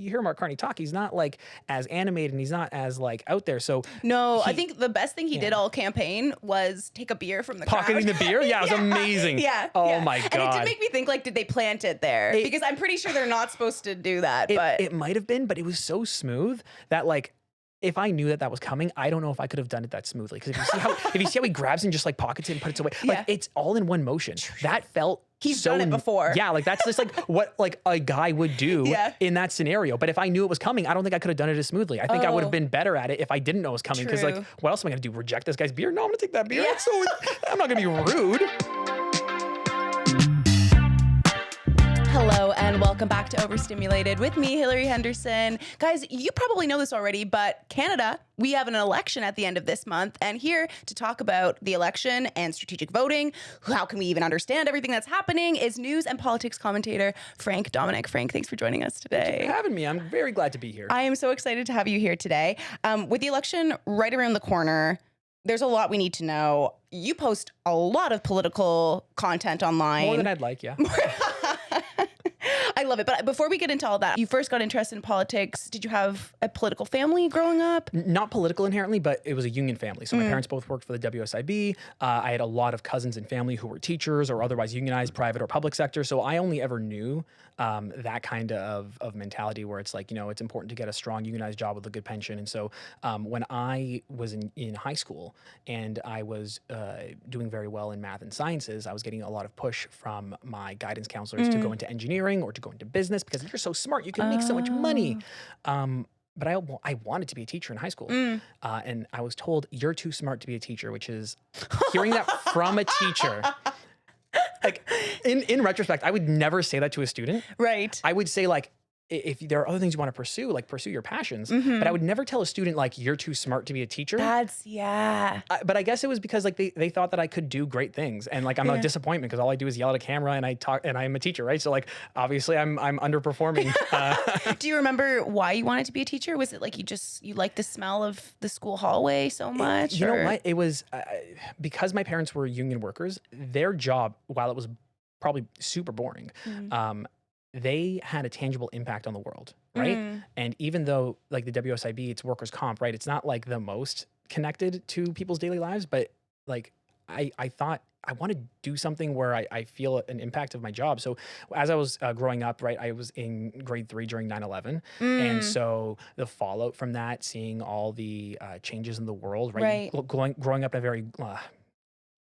you hear Mark Carney talk, he's not like as animated and he's not as like out there. So no, I think the best thing he did all campaign was take a beer from the pocketing crowd. the beer. Yeah, it was amazing. Yeah. Oh my God. And it did make me think, like, did they plant it there? Because I'm pretty sure they're not supposed to do that. But it might have been, but it was so smooth that like, if I knew that was coming, I don't know if I could have done it that smoothly. Because if you see how he grabs and just like pockets it and puts it away, like it's all in one motion. That felt he's so, done it before. Yeah, like that's just like what like a guy would do in that scenario. But if I knew it was coming, I don't think I could have done it as smoothly. I think I would have been better at it if I didn't know it was coming. Because like, what else am I gonna do? Reject this guy's beer? No, I'm gonna take that beer. Yeah. So I'm not gonna be rude. Hello and welcome back to Overstimulated with me, Hillary Henderson. Guys, you probably know this already, but Canada, we have an election at the end of this month. And here to talk about the election and strategic voting, how can we even understand everything that's happening, is news and politics commentator Frank Domenic. Frank, thanks for joining us today. Thank you for having me. I'm very glad to be here. I am so excited to have you here today. With the election right around the corner, there's a lot we need to know. You post a lot of political content online. More than I'd like, yeah. I love it. But before we get into all that, you first got interested in politics. Did you have a political family growing up? Not political inherently, but it was a union family. So my parents both worked for the WSIB. I had a lot of cousins and family who were teachers or otherwise unionized, private or public sector. So I only ever knew that kind of mentality where it's like, you know, it's important to get a strong unionized job with a good pension. And so when I was in high school and I was doing very well in math and sciences, I was getting a lot of push from my guidance counselors to go into engineering or to go into business because you're so smart, you can make so much money. But I wanted to be a teacher in high school. And I was told, you're too smart to be a teacher, which is hearing that from a teacher. Like in retrospect, I would never say that to a student. Right. I would say like, if there are other things you want to pursue, like pursue your passions. But I would never tell a student like, you're too smart to be a teacher. But I guess it was because like they thought that I could do great things. And like, I'm a disappointment because all I do is yell at a camera and I talk and I'm a teacher, right? So like, obviously I'm underperforming. Do you remember why you wanted to be a teacher? Was it like you liked the smell of the school hallway so much? You know what? It was because my parents were union workers, their job, while it was probably super boring, they had a tangible impact on the world, right? And even though like the WSIB, it's workers' comp, right? It's not like the most connected to people's daily lives, but like I thought I want to do something where I feel an impact of my job. So as I was growing up, right, I was in grade 3 during 9/11. And so the fallout from that, seeing all the changes in the world, right? Growing up in a very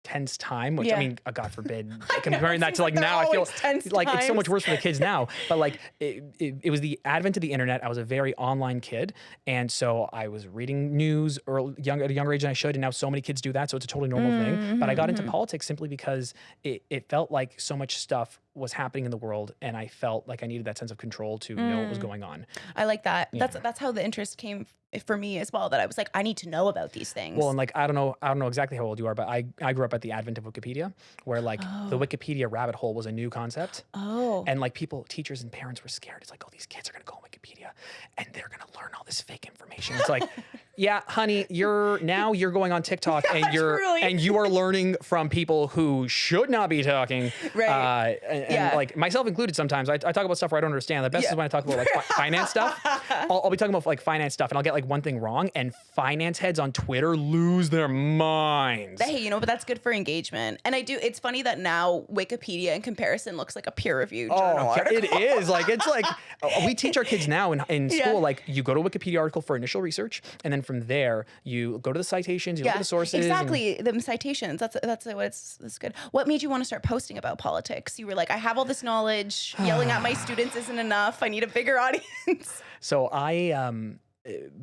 tense time, which I mean, God forbid, comparing that to like now, I feel like it's so much worse for the kids now. But like it was the advent of the internet. I was a very online kid, and so I was reading news at a younger age than I should. And now so many kids do that, so it's a totally normal thing. But I got into politics simply because it felt like so much stuff was happening in the world, and I felt like I needed that sense of control to know what was going on. I like that. Yeah. That's how the interest came for me as well, that I was like, I need to know about these things. Well, and like, I don't know exactly how old you are, but I grew up at the advent of Wikipedia, where like the Wikipedia rabbit hole was a new concept. And like teachers and parents were scared. It's like, oh, these kids are going to go on Wikipedia and they're going to learn all this fake information. It's like, yeah, honey, you're going on TikTok and you are learning from people who should not be talking. Right. And like myself included, sometimes I talk about stuff where I don't understand. The best is when I talk about like finance stuff. I'll be talking about like finance stuff and I'll get like one thing wrong, and finance heads on Twitter lose their minds. Hey, but that's good for engagement. And it's funny that now Wikipedia in comparison looks like a peer-reviewed journal article. It is. Like, it's like, we teach our kids now in school, like you go to a Wikipedia article for initial research, and then from there you go to the citations, you look at the sources. Exactly. The citations. That's good. What made you want to start posting about politics? You were like, I have all this knowledge, yelling at my students isn't enough. I need a bigger audience. So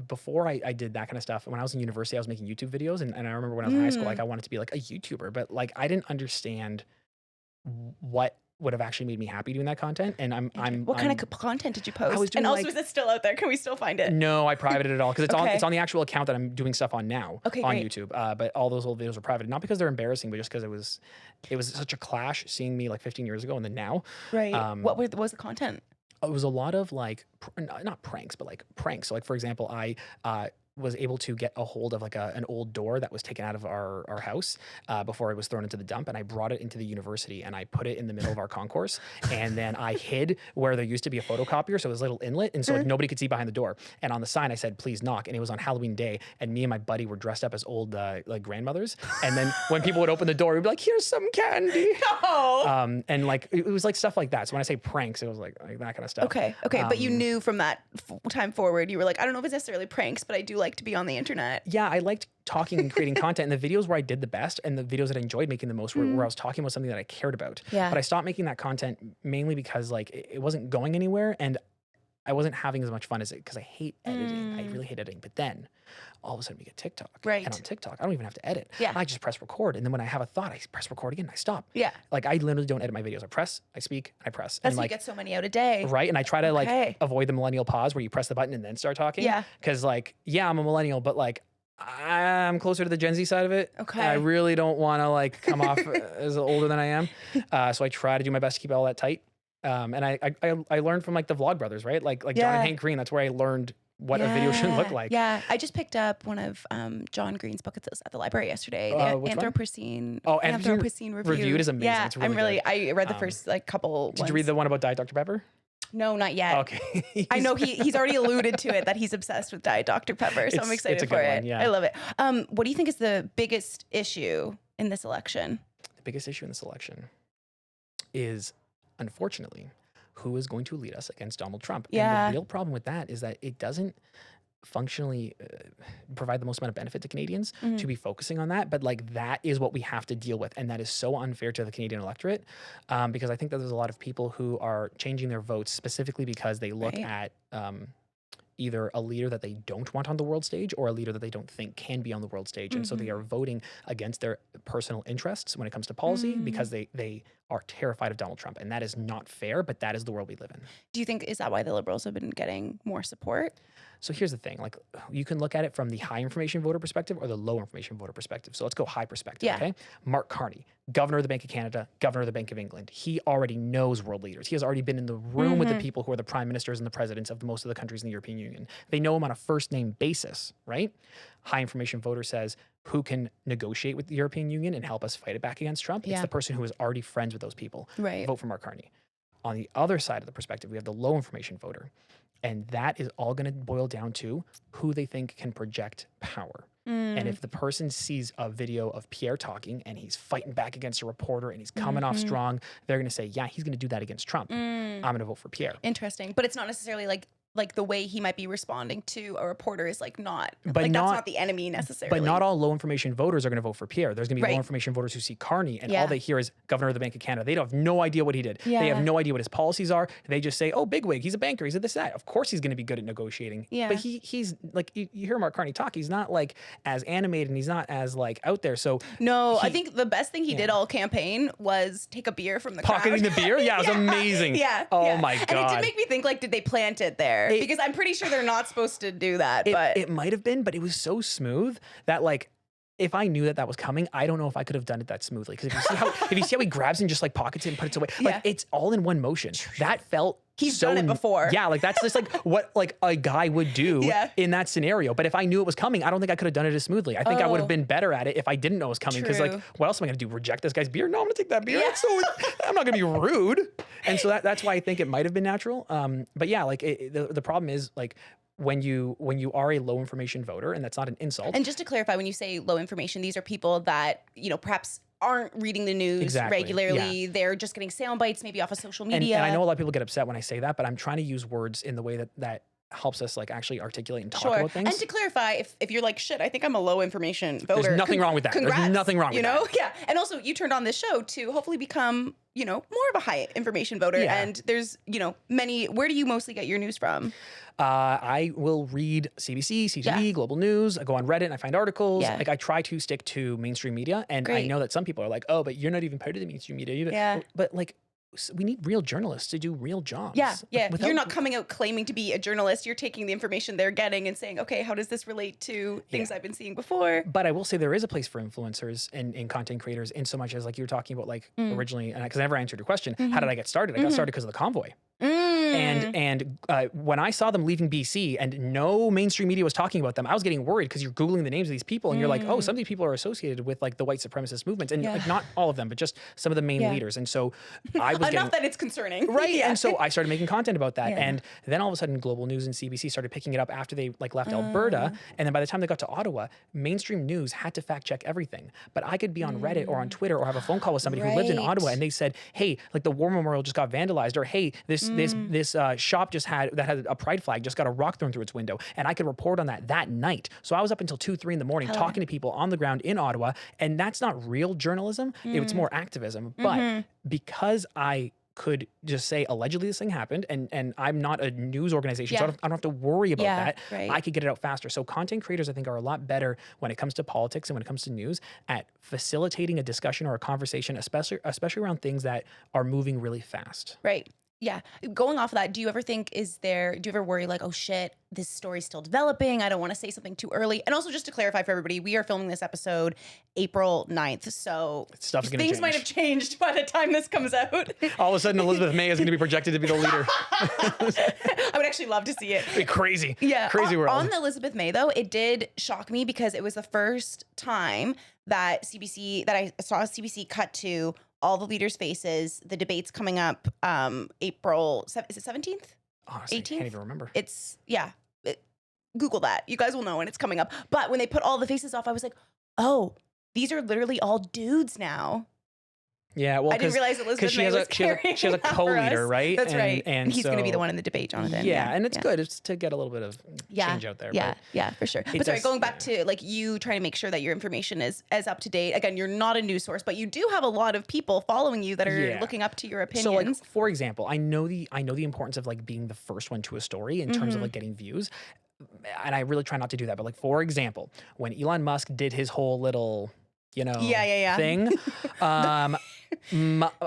before I did that kind of stuff, when I was in university, I was making YouTube videos. And I remember when I was in high school, like I wanted to be like a YouTuber, but like I didn't understand what would have actually made me happy doing that content. And What kind of content did you post? I was doing, and also, is it still out there? Can we still find it? No, I privated it all because it's on the actual account that I'm doing stuff on now on great. YouTube. But all those old videos were private, not because they're embarrassing, but just because it was such a clash seeing me like 15 years ago and then now. Right. What was the content? It was a lot of like, not pranks, but like pranks. So like, for example, I was able to get a hold of like an old door that was taken out of our house before it was thrown into the dump. And I brought it into the university and I put it in the middle of our concourse. And then I hid where there used to be a photocopier. So it was a little inlet. And so like nobody could see behind the door. And on the sign, I said, please knock. And it was on Halloween day. And me and my buddy were dressed up as old like grandmothers. And then when people would open the door, we'd be like, here's some candy. No. And like, it was like stuff like that. So when I say pranks, it was like that kind of stuff. Okay. But you knew from that time forward, you were like, I don't know if it's necessarily pranks, but I do like to be on the internet. Yeah, I liked talking and creating content. And the videos where I did the best and the videos that I enjoyed making the most were where I was talking about something that I cared about. Yeah. But I stopped making that content mainly because like it wasn't going anywhere and I wasn't having as much fun as it because I hate editing. I really hate editing. But then all of a sudden we get TikTok. Right. And on TikTok, I don't even have to edit. Yeah. I just press record. And then when I have a thought, I press record again and I stop. Yeah. Like I literally don't edit my videos. I press, I speak, I press. That's and why like, you get so many out a day. right. And I try to like avoid the millennial pause where you press the button and then start talking. Yeah. Cause like, yeah, I'm a millennial, but like I'm closer to the Gen Z side of it. Okay. I really don't want to like come off as older than I am. So I try to do my best to keep all that tight. And I learned from like the Vlog Brothers, right? Like John and Hank Green. That's where I learned what a video should look like. Yeah, I just picked up one of John Green's books at the library yesterday. The Anthropocene. Oh, Anthropocene Reviewed is amazing. Yeah, it's really good. I read the first like couple. Did you read the one about Diet Dr. Pepper? No, not yet. Okay. I know he's already alluded to it that he's obsessed with Diet Dr. Pepper, so I'm excited for it. Yeah. I love it. What do you think is the biggest issue in this election? The biggest issue in this election is, unfortunately, who is going to lead us against Donald Trump. Yeah. And the real problem with that is that it doesn't functionally provide the most amount of benefit to Canadians to be focusing on that. But like that is what we have to deal with. And that is so unfair to the Canadian electorate because I think that there's a lot of people who are changing their votes specifically because they look at either a leader that they don't want on the world stage or a leader that they don't think can be on the world stage. And so they are voting against their personal interests when it comes to policy because they are terrified of Donald Trump. And that is not fair, but that is the world we live in. Do you think, is that why the Liberals have been getting more support? So here's the thing, like you can look at it from the high information voter perspective or the low information voter perspective. So let's go high perspective, okay? Mark Carney, governor of the Bank of Canada, governor of the Bank of England. He already knows world leaders. He has already been in the room with the people who are the prime ministers and the presidents of most of the countries in the European Union. They know him on a first name basis, right? High information voter says, who can negotiate with the European Union and help us fight it back against Trump? It's the person who is already friends with those people. Right. Vote for Mark Carney. On the other side of the perspective, we have the low information voter. And that is all going to boil down to who they think can project power. And if the person sees a video of Pierre talking and he's fighting back against a reporter and he's coming off strong, they're going to say, yeah, he's going to do that against Trump. I'm going to vote for Pierre. Interesting. But it's not necessarily like the way he might be responding to a reporter is like not, but like that's not the enemy necessarily. But not all low information voters are going to vote for Pierre. There's going to be low information voters who see Carney and all they hear is governor of the Bank of Canada. They have no idea what he did. They have no idea what his policies are. They just say, oh, bigwig, he's a banker, he's a this, that. Of course he's going to be good at negotiating. But he's like, you hear Mark Carney talk, he's not like as animated and he's not as like out there. So I think the best thing he did all campaign was take a beer from the pocketing crowd. the beer. Yeah, it was amazing. Oh my God. And it did make me think like, did they plant it there? Because I'm pretty sure they're not supposed to do that, but it might have been, but it was so smooth that like if I knew that was coming, I don't know if I could have done it that smoothly. Because if you see how he grabs and just like pockets it and puts it away, like it's all in one motion. That felt he's done it before. Yeah, like that's just like what like a guy would do in that scenario. But if I knew it was coming, I don't think I could have done it as smoothly. I think I would have been better at it if I didn't know it was coming. Because like, what else am I going to do? Reject this guy's beer? No, I'm going to take that beer. So I'm not going to be rude. And so that's why I think it might have been natural. But yeah, like the problem is like, when you are a low information voter, and that's not an insult. And just to clarify, when you say low information, these are people that, perhaps aren't reading the news regularly. They're just getting sound bites maybe off of social media. And I know a lot of people get upset when I say that, but I'm trying to use words in the way that helps us like actually articulate and talk about things. And to clarify, if you're like, shit, I think I'm a low information voter. There's nothing wrong with that. Congrats, There's nothing wrong with that. Yeah. And also you turned on this show to hopefully become, more of a high information voter. And there's, many, where do you mostly get your news from? I will read CBC, CTV, Global News. I go on Reddit and I find articles. Like I try to stick to mainstream media. And I know that some people are like, oh, but you're not even part of the mainstream media. But like, we need real journalists to do real jobs. You're not coming out claiming to be a journalist. You're taking the information they're getting and saying, okay, how does this relate to things I've been seeing before? But I will say there is a place for influencers and content creators in so much as like you were talking about like originally, and because I never answered your question, how did I get started? I got started because of the Convoy. And when I saw them leaving BC and no mainstream media was talking about them, I was getting worried because you're Googling the names of these people and you're like, oh, some of these people are associated with like the white supremacist movements. And like not all of them, but just some of the main leaders. And so I was enough that it's concerning. Right. And so I started making content about that. And then all of a sudden Global News and CBC started picking it up after they like left Alberta. And then by the time they got to Ottawa, mainstream news had to fact check everything. But I could be on Reddit or on Twitter or have a phone call with somebody who lived in Ottawa and they said, hey, like the war memorial just got vandalized, or hey, this shop just had a pride flag just got a rock thrown through its window. And I could report on that night. So I was up until 2, 3 in the morning talking to people on the ground in Ottawa. And that's not real journalism. It's more activism. But because I could just say allegedly this thing happened and I'm not a news organization, so I don't have to worry about that. I could get it out faster. So content creators, I think, are a lot better when it comes to politics and when it comes to news at facilitating a discussion or a conversation, especially around things that are moving really fast. Right. Yeah. Going off of that, do you ever worry like, oh shit, this story's still developing. I don't want to say something too early. And also just to clarify for everybody, we are filming this episode April 9th. So things might have changed by the time this comes out. All of a sudden, Elizabeth May is going to be projected to be the leader. I would actually love to see it. It'd be crazy. Yeah. Crazy world. On the Elizabeth May though, it did shock me because it was the first time that I saw CBC cut to all the leaders' faces, the debates coming up April, is it 17th? Honestly, 18th? I can't even remember. It's, Google that. You guys will know when it's coming up. But when they put all the faces off, I was like, oh, these are literally all dudes now. Yeah, well, I didn't realize Elizabeth May was carrying she has a co-leader, right? That's right. And he's so, going to be the one in the debate, Jonathan. Yeah, and it's good. It's to get a little bit of change out there. Yeah, for sure. But sorry, going back to like you trying to make sure that your information is as up to date. Again, you're not a news source, but you do have a lot of people following you that are looking up to your opinions. So, like, for example, I know the importance of like being the first one to a story in terms of like getting views. And I really try not to do that. But like, for example, when Elon Musk did his whole little, thing,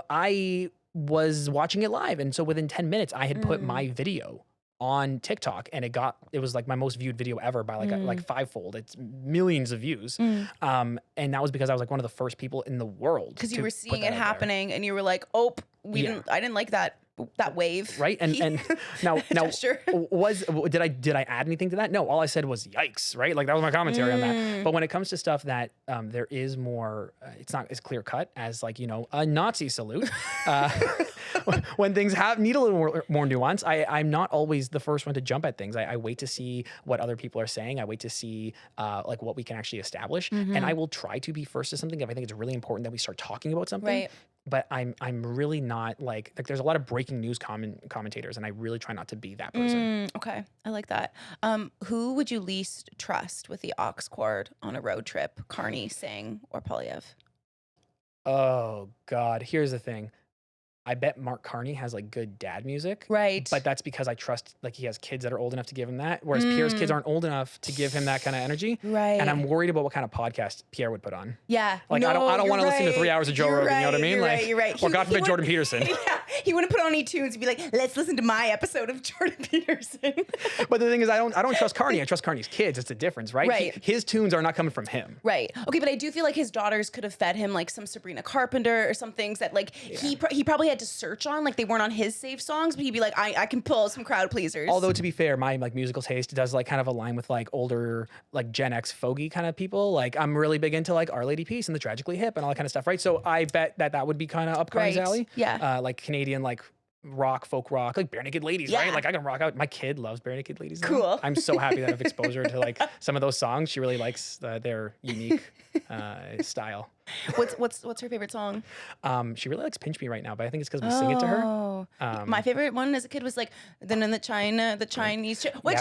I was watching it live. And so within 10 minutes, I had put my video on TikTok and it was like my most viewed video ever by like fivefold. It's millions of views. And that was because I was like one of the first people in the world. Because you were seeing it happening and you were like, oh, I didn't like that wave. Right. And now did I add anything to that? No, all I said was yikes, right? Like that was my commentary on that. But when it comes to stuff that there is more, it's not as clear cut as like, a Nazi salute. When things need a little more nuance, I'm not always the first one to jump at things. I wait to see what other people are saying. I wait to see like what we can actually establish. And I will try to be first to something if I think it's really important that we start talking about something. Right. But I'm really not like there's a lot of breaking news commentators, and I really try not to be that person. Okay, I like that. Who would you least trust with the aux cord on a road trip? Carney, Singh, or Polyev? Oh God, here's the thing. I bet Mark Carney has like good dad music. Right. But that's because I trust like he has kids that are old enough to give him that. Whereas Pierre's kids aren't old enough to give him that kind of energy. Right. And I'm worried about what kind of podcast Pierre would put on. Yeah. Like I don't want to listen to 3 hours of Joe Rogan, you know what I mean? You're right. Or God forbid Jordan Peterson. Yeah. He wouldn't put on any tunes and be like, let's listen to my episode of Jordan Peterson. But the thing is, I don't trust Carney. I trust Carney's kids. It's a difference, right? Right. His tunes are not coming from him. Right. Okay, but I do feel like his daughters could have fed him like some Sabrina Carpenter or some things that like he probably had to search on. Like they weren't on his safe songs, but he'd be like, I can pull some crowd pleasers. Although to be fair, my like musical taste does like kind of align with like older like Gen X fogey kind of people. Like I'm really big into like Our Lady Peace and the Tragically Hip and all that kind of stuff, right? So I bet that would be kind of up Carney's alley. Yeah. Like Canadian like rock, folk rock, like Bare Naked Ladies, right? Like I can rock out. My kid loves Bare Naked Ladies. Now. Cool. I'm so happy that I've exposed her to like some of those songs. She really likes their unique style. What's her favorite song? She really likes Pinch Me right now, but I think it's because we sing it to her. My favorite one as a kid was like then in the Chinese, which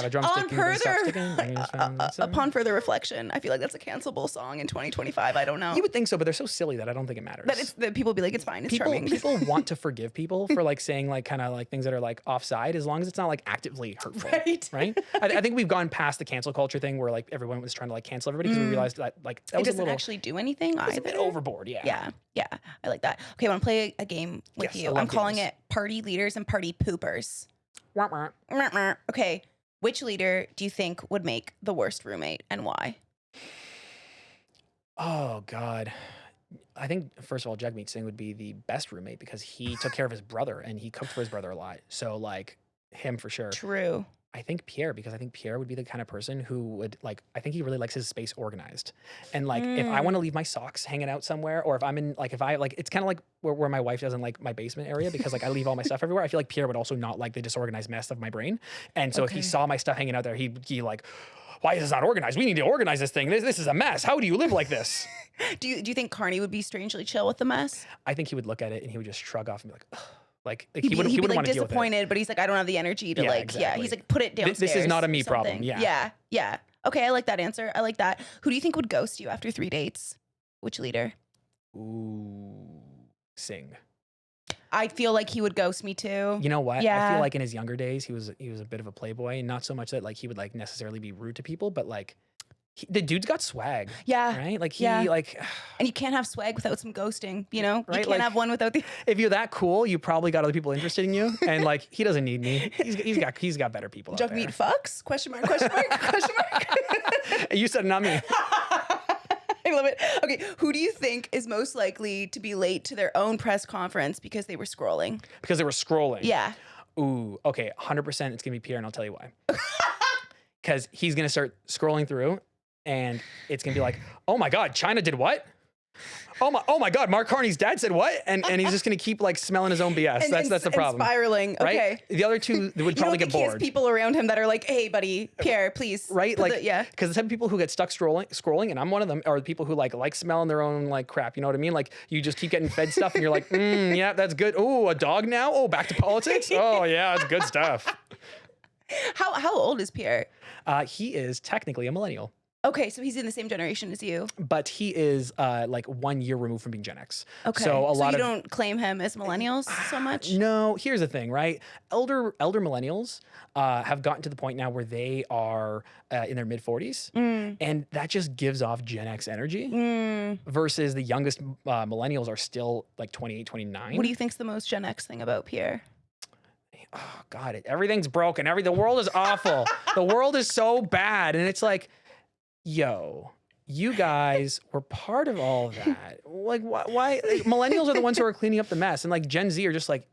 upon further reflection, I feel like that's a cancelable song in 2025. I don't know. You would think so, but they're so silly that I don't think it matters. That people be like, it's fine, it's charming. People want to forgive people for like saying like kind of like things that are like offside, as long as it's not like actively hurtful, right? I think we've gone past the cancel culture thing where like everyone was trying to like cancel everybody because we realized that like that it was doesn't actually do anything either. It's a bit overboard, yeah. Yeah, I like that. Okay, I want to play a game with you. I'm calling it Party Leaders and Party Poopers. Okay, which leader do you think would make the worst roommate and why? Oh, God. I think, first of all, Jagmeet Singh would be the best roommate because he took care of his brother and he cooked for his brother a lot. So, like, him for sure. True. I think Pierre, because I think Pierre would be the kind of person who would like, I think he really likes his space organized. And like, if I want to leave my socks hanging out somewhere, or if I'm in, like, if I like, it's kind of like where my wife doesn't like my basement area because like I leave all my stuff everywhere. I feel like Pierre would also not like the disorganized mess of my brain. And so if he saw my stuff hanging out there, he like, why is this not organized? We need to organize this thing. This is a mess. How do you live like this? Do you think Carney would be strangely chill with the mess? I think he would look at it and he would just shrug off and be like, ugh. Like he wouldn't like want to deal with it. Disappointed, but he's like, I don't have the energy to he's like, put it downstairs. This is not a me problem. Yeah. Okay, I like that answer. I like that. Who do you think would ghost you after 3 dates? Which leader? Ooh, Singh. I feel like he would ghost me too. You know what? Yeah. I feel like in his younger days, he was a bit of a playboy. Not so much that like he would like necessarily be rude to people, but like the dude's got swag. Yeah. Right? Like and you can't have swag without some ghosting, you know? Right? You can't have one without the If you're that cool, you probably got other people interested in you. And like he doesn't need me. He's got better people. Jug meat fucks? Question mark, question mark, question mark. You said not me. I love it. Okay, who do you think is most likely to be late to their own press conference because they were scrolling? Because they were scrolling. Yeah. Ooh, okay, 100% it's gonna be Pierre, and I'll tell you why. Because he's gonna start scrolling through, and it's gonna be like, oh my God, China did what? Oh my God, Mark Carney's dad said what? And he's just gonna keep like smelling his own BS. That's the problem. And spiraling. Right? Okay. The other two would probably get bored. He has people around him that are like, hey buddy, Pierre, please. Right? Like, because the type of people who get stuck scrolling, and I'm one of them, are the people who like smelling their own like crap. You know what I mean? Like you just keep getting fed stuff and you're like, yeah, that's good. Oh, a dog now? Oh, back to politics? Oh yeah, that's good stuff. How old is Pierre? He is technically a millennial. Okay, so he's in the same generation as you. But he is like 1 year removed from being Gen X. Okay, so you don't claim him as millennials so much? No, here's the thing, right? Elder millennials have gotten to the point now where they are in their mid 40s. And that just gives off Gen X energy versus the youngest millennials are still like 28, 29. What do you think's the most Gen X thing about Pierre? Oh God, everything's broken. The world is awful. The world is so bad. And it's like, yo, you guys were part of all of that. Like, why? Like, millennials are the ones who are cleaning up the mess, and like Gen Z are just like,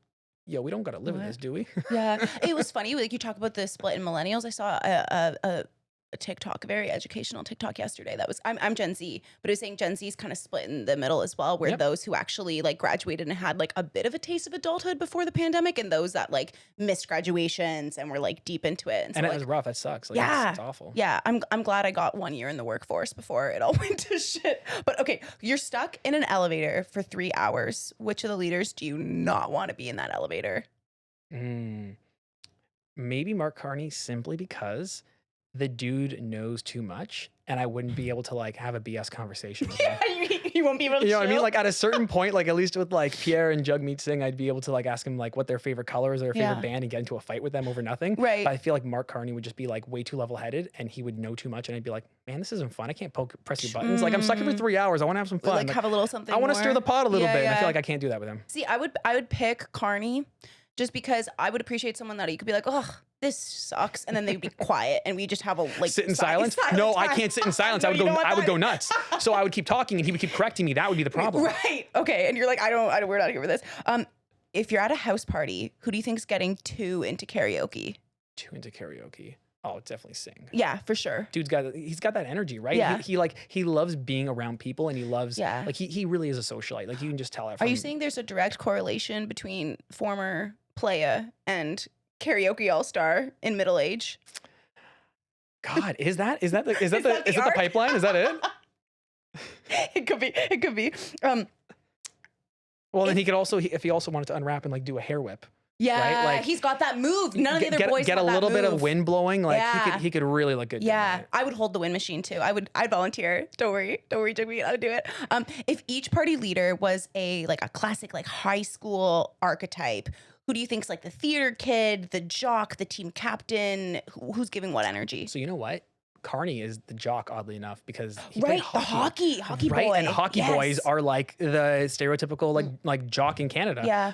yo, we don't got to live in this, do we? Yeah, it was funny. Like you talk about the split in millennials. I saw a TikTok, a very educational TikTok yesterday. That was I'm Gen Z, but it was saying Gen Z is kind of split in the middle as well, where those who actually like graduated and had like a bit of a taste of adulthood before the pandemic, and those that like missed graduations and were like deep into it. And so, it was rough. That sucks. Like, it's awful. Yeah, I'm glad I got 1 year in the workforce before it all went to shit. But okay, you're stuck in an elevator for 3 hours. Which of the leaders do you not want to be in that elevator? Maybe Mark Carney, simply because the dude knows too much, and I wouldn't be able to like have a BS conversation with him. You won't be able to. You know what I mean? Like at a certain point, like at least with like Pierre and Jagmeet Singh, I'd be able to like ask him like what their favorite color is, their favorite band, and get into a fight with them over nothing. Right. But I feel like Mark Carney would just be like way too level-headed, and he would know too much, and I'd be like, man, this isn't fun. I can't press your buttons. Like I'm stuck here for 3 hours. I want to have some fun. Like have a little something. I want to more. stir the pot a little bit. And I feel like I can't do that with him. See, I would pick Carney, just because I would appreciate someone that you could be like, oh, this sucks, and then they'd be quiet, and we just have a like sit in silence. No, I can't sit in silence. I would go nuts. So I would keep talking, and he would keep correcting me. That would be the problem. Right. Okay. And you're like, we're not here for this. If you're at a house party, who do you think's getting too into karaoke? Too into karaoke. Oh, definitely Sing. Yeah, for sure. He's got that energy, right? Yeah. He loves being around people, and he loves like he really is a socialite. Like you can just tell it. Are you saying there's a direct correlation between former playa and karaoke all-star in middle age? God, is that the pipeline? Is that it? It could be. Well, then he could also, if he also wanted to unwrap and like do a hair whip. Yeah, right? Like, he's got that move. None of the other boys get a little bit of wind blowing. Like he could really look good. Yeah, I would hold the wind machine too. I'd volunteer. Don't worry, Jagmeet, I'll do it. If each party leader was a classic like high school archetype, who do you think's like the theater kid, the jock, the team captain? Who's giving what energy? So you know what? Carney is the jock, oddly enough, because he right, played hockey. the hockey boy. Right, and hockey boys are like the stereotypical like jock in Canada. Yeah.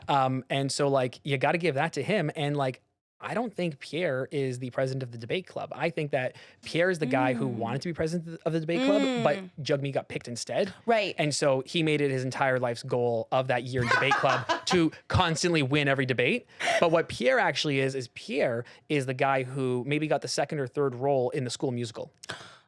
And so like you got to give that to him, and like I don't think Pierre is the president of the debate club. I think that Pierre is the guy who wanted to be president of the debate club, but Jugme got picked instead. Right. And so he made it his entire life's goal of that year in debate club to constantly win every debate. But what Pierre actually is Pierre is the guy who maybe got the second or third role in the School Musical.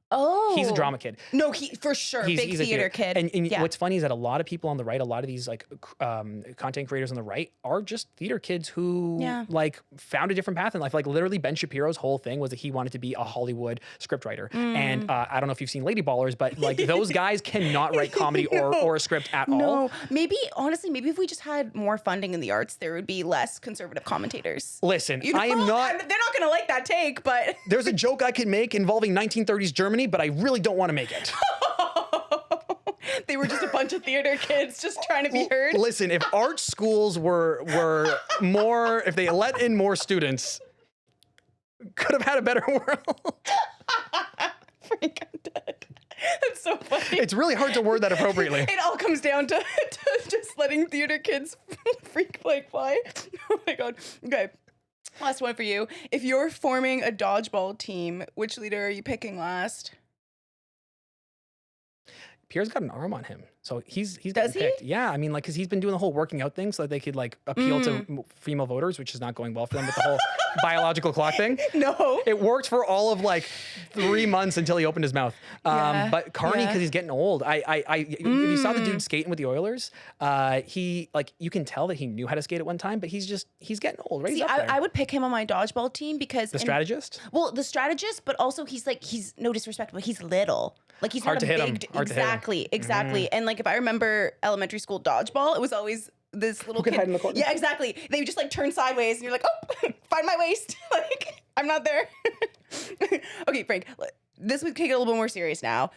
Oh, He's a drama kid. No, he for sure, big theater kid. And what's funny is that a lot of people on the right, a lot of these like content creators on the right are just theater kids who like found a different path in life. Like literally Ben Shapiro's whole thing was that he wanted to be a Hollywood scriptwriter. And I don't know if you've seen Lady Ballers, but like those guys cannot write comedy or a script at all. No, maybe honestly, maybe if we just had more funding in the arts, there would be less conservative commentators. Listen, You know? I am not. They're not going to like that take, but There's a joke I could make involving 1930s Germany, but I really don't want to make it. they were just a bunch of theater kids just trying to be heard. Listen, if art schools were more, if they let in more students, could have had a better world. Frank, I'm dead. That's so funny. It's really hard to word that appropriately. It all comes down to just letting theater kids freak like fly. Oh my God. Okay. Last one for you. If you're forming a dodgeball team, which leader are you picking last? Pierre's got an arm on him, so he's Does getting picked. Yeah, I mean, like, because he's been doing the whole working out thing so that they could like appeal to female voters, which is not going well for them with the whole biological clock thing. No, it worked for all of like 3 months until he opened his mouth. But Carney, because he's getting old. If you saw the dude skating with the Oilers, he like you can tell that he knew how to skate at one time, but he's getting old, right? See, I would pick him on my dodgeball team because the strategist. Well, the strategist, but also he's no disrespect, but he's little. Like he's hard not to a hit big. him. Exactly. And like if I remember elementary school dodgeball, it was always this little kid. Hide in the corner. Yeah, exactly. They would just like turn sideways, and you're like, oh, find my waist. Like I'm not there. Okay, Frank. This would take it a little bit more serious now.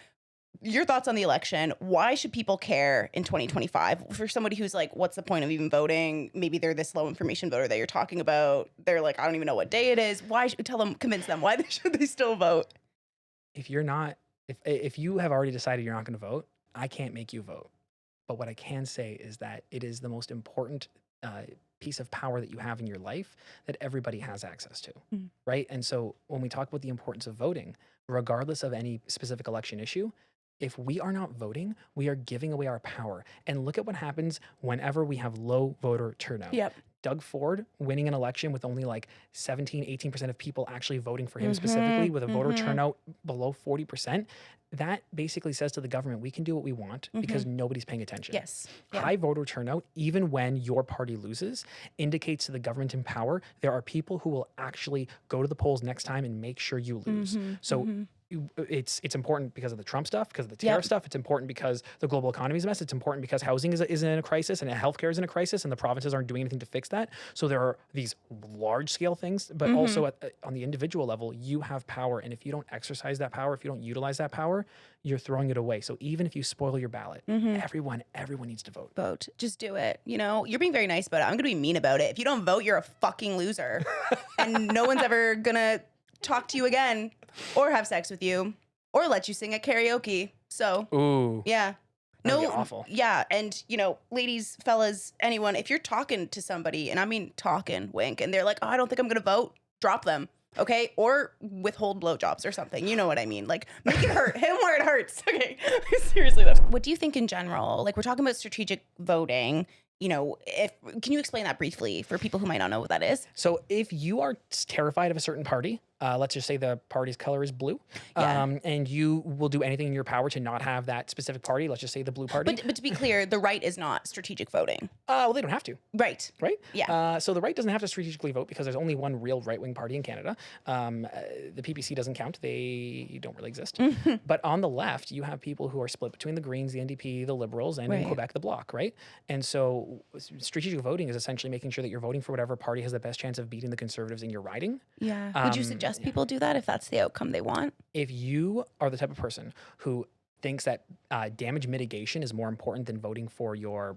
Your thoughts on the election? Why should people care in 2025? For somebody who's like, what's the point of even voting? Maybe they're this low information voter that you're talking about. They're like, I don't even know what day it is. Convince them why should they still vote? If you're not, if you have already decided you're not going to vote, I can't make you vote. But what I can say is that it is the most important piece of power that you have in your life that everybody has access to, right? And so when we talk about the importance of voting, regardless of any specific election issue, if we are not voting, we are giving away our power. And look at what happens whenever we have low voter turnout. Yep. Doug Ford winning an election with only like 17, 18% of people actually voting for him specifically with a voter turnout below 40%, that basically says to the government, we can do what we want because nobody's paying attention. Yes. Yeah. High voter turnout, even when your party loses, indicates to the government in power, there are people who will actually go to the polls next time and make sure you lose. So it's important because of the Trump stuff, because of the tariff stuff. It's important because the global economy is a mess. It's important because housing is in a crisis and healthcare is in a crisis and the provinces aren't doing anything to fix that. So there are these large scale things, but also on the individual level, you have power. And if you don't exercise that power, if you don't utilize that power, you're throwing it away. So even if you spoil your ballot, everyone needs to vote. Vote. Just do it. You know, you're being very nice about it. I'm going to be mean about it. If you don't vote, you're a fucking loser. And no one's ever going to talk to you again or have sex with you or let you sing at karaoke. So, yeah. That'd be awful. Yeah. And, you know, ladies, fellas, anyone, if you're talking to somebody, and I mean talking, wink, and they're like, oh, I don't think I'm going to vote, drop them. Okay. Or withhold blowjobs or something. You know what I mean? Like, make it hurt. Hit him where it hurts. Okay. Seriously, though. What do you think in general? Like, we're talking about strategic voting. You know, can you explain that briefly for people who might not know what that is? So if you are terrified of a certain party, let's just say the party's color is blue, and you will do anything in your power to not have that specific party, let's just say the blue party. But to be clear, the right is not strategic voting. Well, they don't have to. Right. Right? Yeah. So the right doesn't have to strategically vote because there's only one real right-wing party in Canada. The PPC doesn't count. They don't really exist. But on the left, you have people who are split between the Greens, the NDP, the Liberals, and in Quebec, the Bloc, right? And so strategic voting is essentially making sure that you're voting for whatever party has the best chance of beating the Conservatives in your riding. Yeah. Would you suggest people do that if that's the outcome they want? If you are the type of person who thinks that damage mitigation is more important than voting for your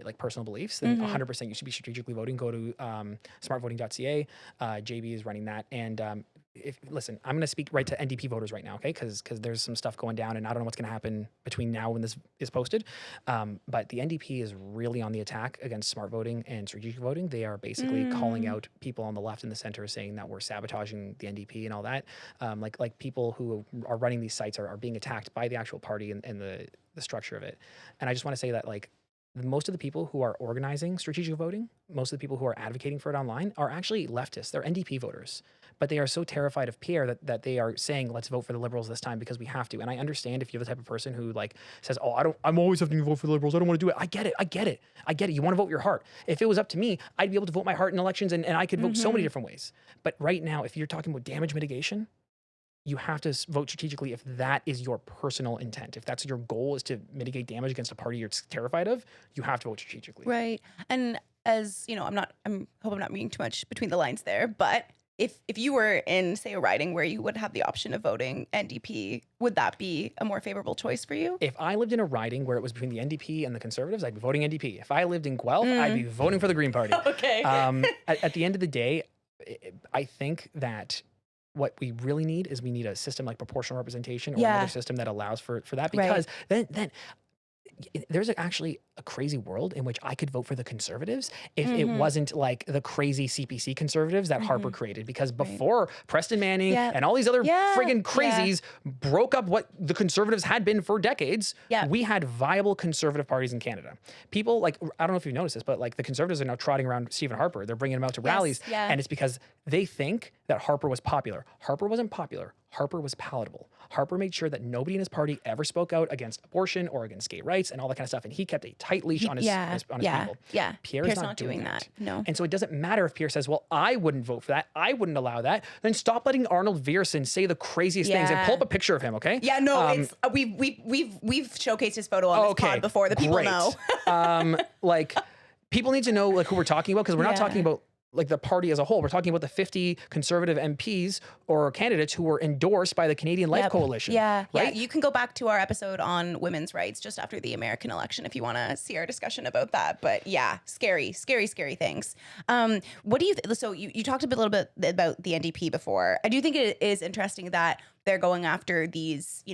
like personal beliefs, then 100% you should be strategically voting. Go to smartvoting.ca. JB is running that. And listen, I'm going to speak right to NDP voters right now, okay? Because there's some stuff going down, and I don't know what's going to happen between now when this is posted. But the NDP is really on the attack against smart voting and strategic voting. They are basically calling out people on the left and the center, saying that we're sabotaging the NDP and all that. Like people who are running these sites are being attacked by the actual party and the structure of it. And I just want to say that, like, most of the people who are organizing strategic voting, most of the people who are advocating for it online are actually leftists. They're NDP voters, but they are so terrified of Pierre that they are saying, let's vote for the Liberals this time because we have to. And I understand if you're the type of person who like says, oh, I'm always having to vote for the Liberals. I don't want to do it. I get it. You want to vote your heart. If it was up to me, I'd be able to vote my heart in elections and I could vote so many different ways. But right now, if you're talking about damage mitigation, you have to vote strategically if that is your personal intent. If that's your goal, is to mitigate damage against a party you're terrified of, you have to vote strategically. Right. And as you know, I hope I'm not reading too much between the lines there, but if you were in, say, a riding where you would have the option of voting NDP, would that be a more favorable choice for you? If I lived in a riding where it was between the NDP and the Conservatives, I'd be voting NDP. If I lived in Guelph, I'd be voting for the Green Party. Okay. At the end of the day, I think that what we really need is we need a system like proportional representation or another system that allows for that, because then there's actually a crazy world in which I could vote for the Conservatives if it wasn't like the crazy CPC Conservatives that Harper created. Because before Preston Manning and all these other friggin' crazies broke up what the Conservatives had been for decades, we had viable conservative parties in Canada. People like, I don't know if you've noticed this, but like the Conservatives are now trotting around Stephen Harper. They're bringing him out to rallies. And it's because they think that Harper was popular. Harper wasn't popular. Harper was palatable. Harper made sure that nobody in his party ever spoke out against abortion or against gay rights and all that kind of stuff. And he kept a tight leash on his people. Yeah. Pierre's not doing that. No. And so it doesn't matter if Pierre says, well, I wouldn't vote for that. I wouldn't allow that. Then stop letting Arnold Viersen say the craziest things and pull up a picture of him, okay? Yeah, no, it's we've showcased his photo on this pod before. The people know. Like, people need to know like who we're talking about, because we're not talking about like the party as a whole. We're talking about the 50 conservative MPs or candidates who were endorsed by the Canadian Life Coalition. Yeah. You can go back to our episode on women's rights just after the American election if you want to see our discussion about that. But yeah, scary things. What do you so you talked a little bit about the NDP before. I do think it is interesting that they're going after these,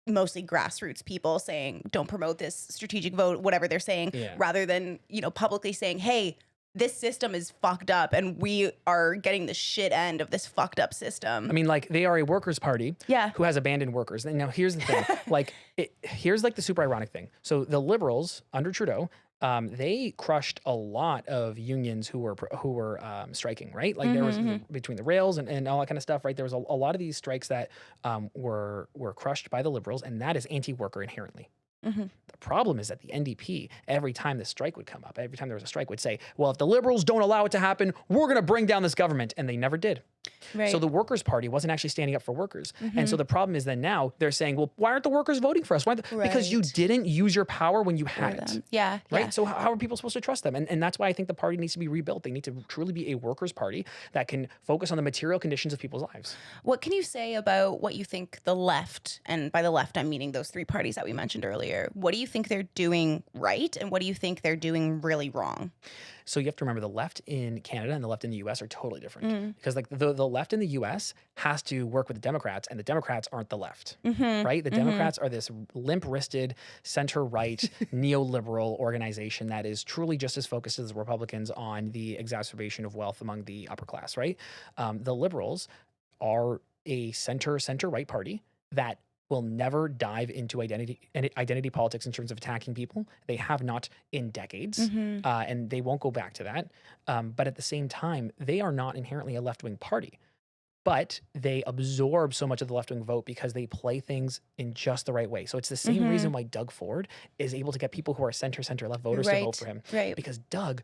mostly grassroots people saying, don't promote this strategic vote, whatever they're saying, rather than, publicly saying, hey, this system is fucked up and we are getting the shit end of this fucked up system. I mean, like, they are a workers' party who has abandoned workers. And now here's the thing, here's like the super ironic thing. So the Liberals under Trudeau, they crushed a lot of unions who were striking, right? Like there was between the rails and all that kind of stuff, right? There was a lot of these strikes that were crushed by the Liberals, and that is anti-worker inherently. The problem is that the NDP, every time this strike would come up, every time there was a strike, would say, well, if the Liberals don't allow it to happen, we're going to bring down this government. And they never did. Right. So the Workers' Party wasn't actually standing up for workers. And so the problem is that now they're saying, well, why aren't the workers voting for us? Because you didn't use your power when you had it. Yeah. Right? So how are people supposed to trust them? And that's why I think the party needs to be rebuilt. They need to truly be a workers' party that can focus on the material conditions of people's lives. What can you say about what you think the left, and by the left I'm meaning those three parties that we mentioned earlier, what do you think they're doing right and what do you think they're doing really wrong? So you have to remember the left in Canada and the left in the US are totally different. Because like the left in the US has to work with the Democrats, and the Democrats aren't the left, right? The Democrats are this limp-wristed, center-right, neoliberal organization that is truly just as focused as the Republicans on the exacerbation of wealth among the upper class, right? The Liberals are a center-right party that will never dive into identity politics in terms of attacking people. They have not in decades, and they won't go back to that. But at the same time, they are not inherently a left-wing party. But they absorb so much of the left-wing vote because they play things in just the right way. So it's the same reason why Doug Ford is able to get people who are center-left voters to vote for him. Right. Because Doug,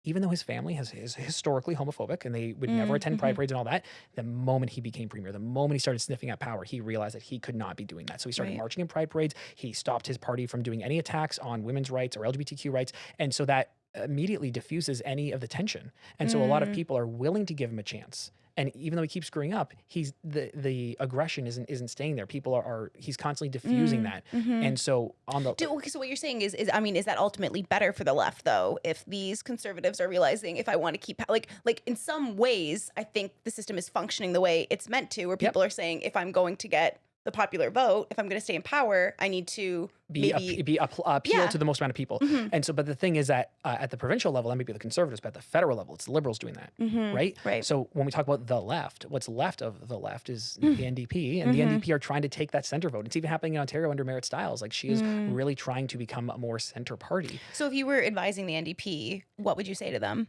even though his family is historically homophobic and they would never attend pride parades and all that, the moment he became premier, the moment he started sniffing at power, he realized that he could not be doing that. So he started marching in pride parades. He stopped his party from doing any attacks on women's rights or LGBTQ rights. And so that immediately diffuses any of the tension. And so a lot of people are willing to give him a chance. And even though he keeps screwing up, he's the aggression isn't staying there. People are he's constantly diffusing that. And so on the okay, so what you're saying is I mean, is that ultimately better for the left though? If these conservatives are realizing, if I want to keep like in some ways, I think the system is functioning the way it's meant to, where people are saying, if I'm going to get the popular vote, if I'm going to stay in power, I need to appeal to the most amount of people. And so, but the thing is that at the provincial level, that may be the conservatives, but at the federal level, it's the liberals doing that, right? So when we talk about the left, what's left of the left is the NDP, and the NDP are trying to take that center vote. It's even happening in Ontario under Merritt Stiles. Like she is really trying to become a more center party. So if you were advising the NDP, what would you say to them?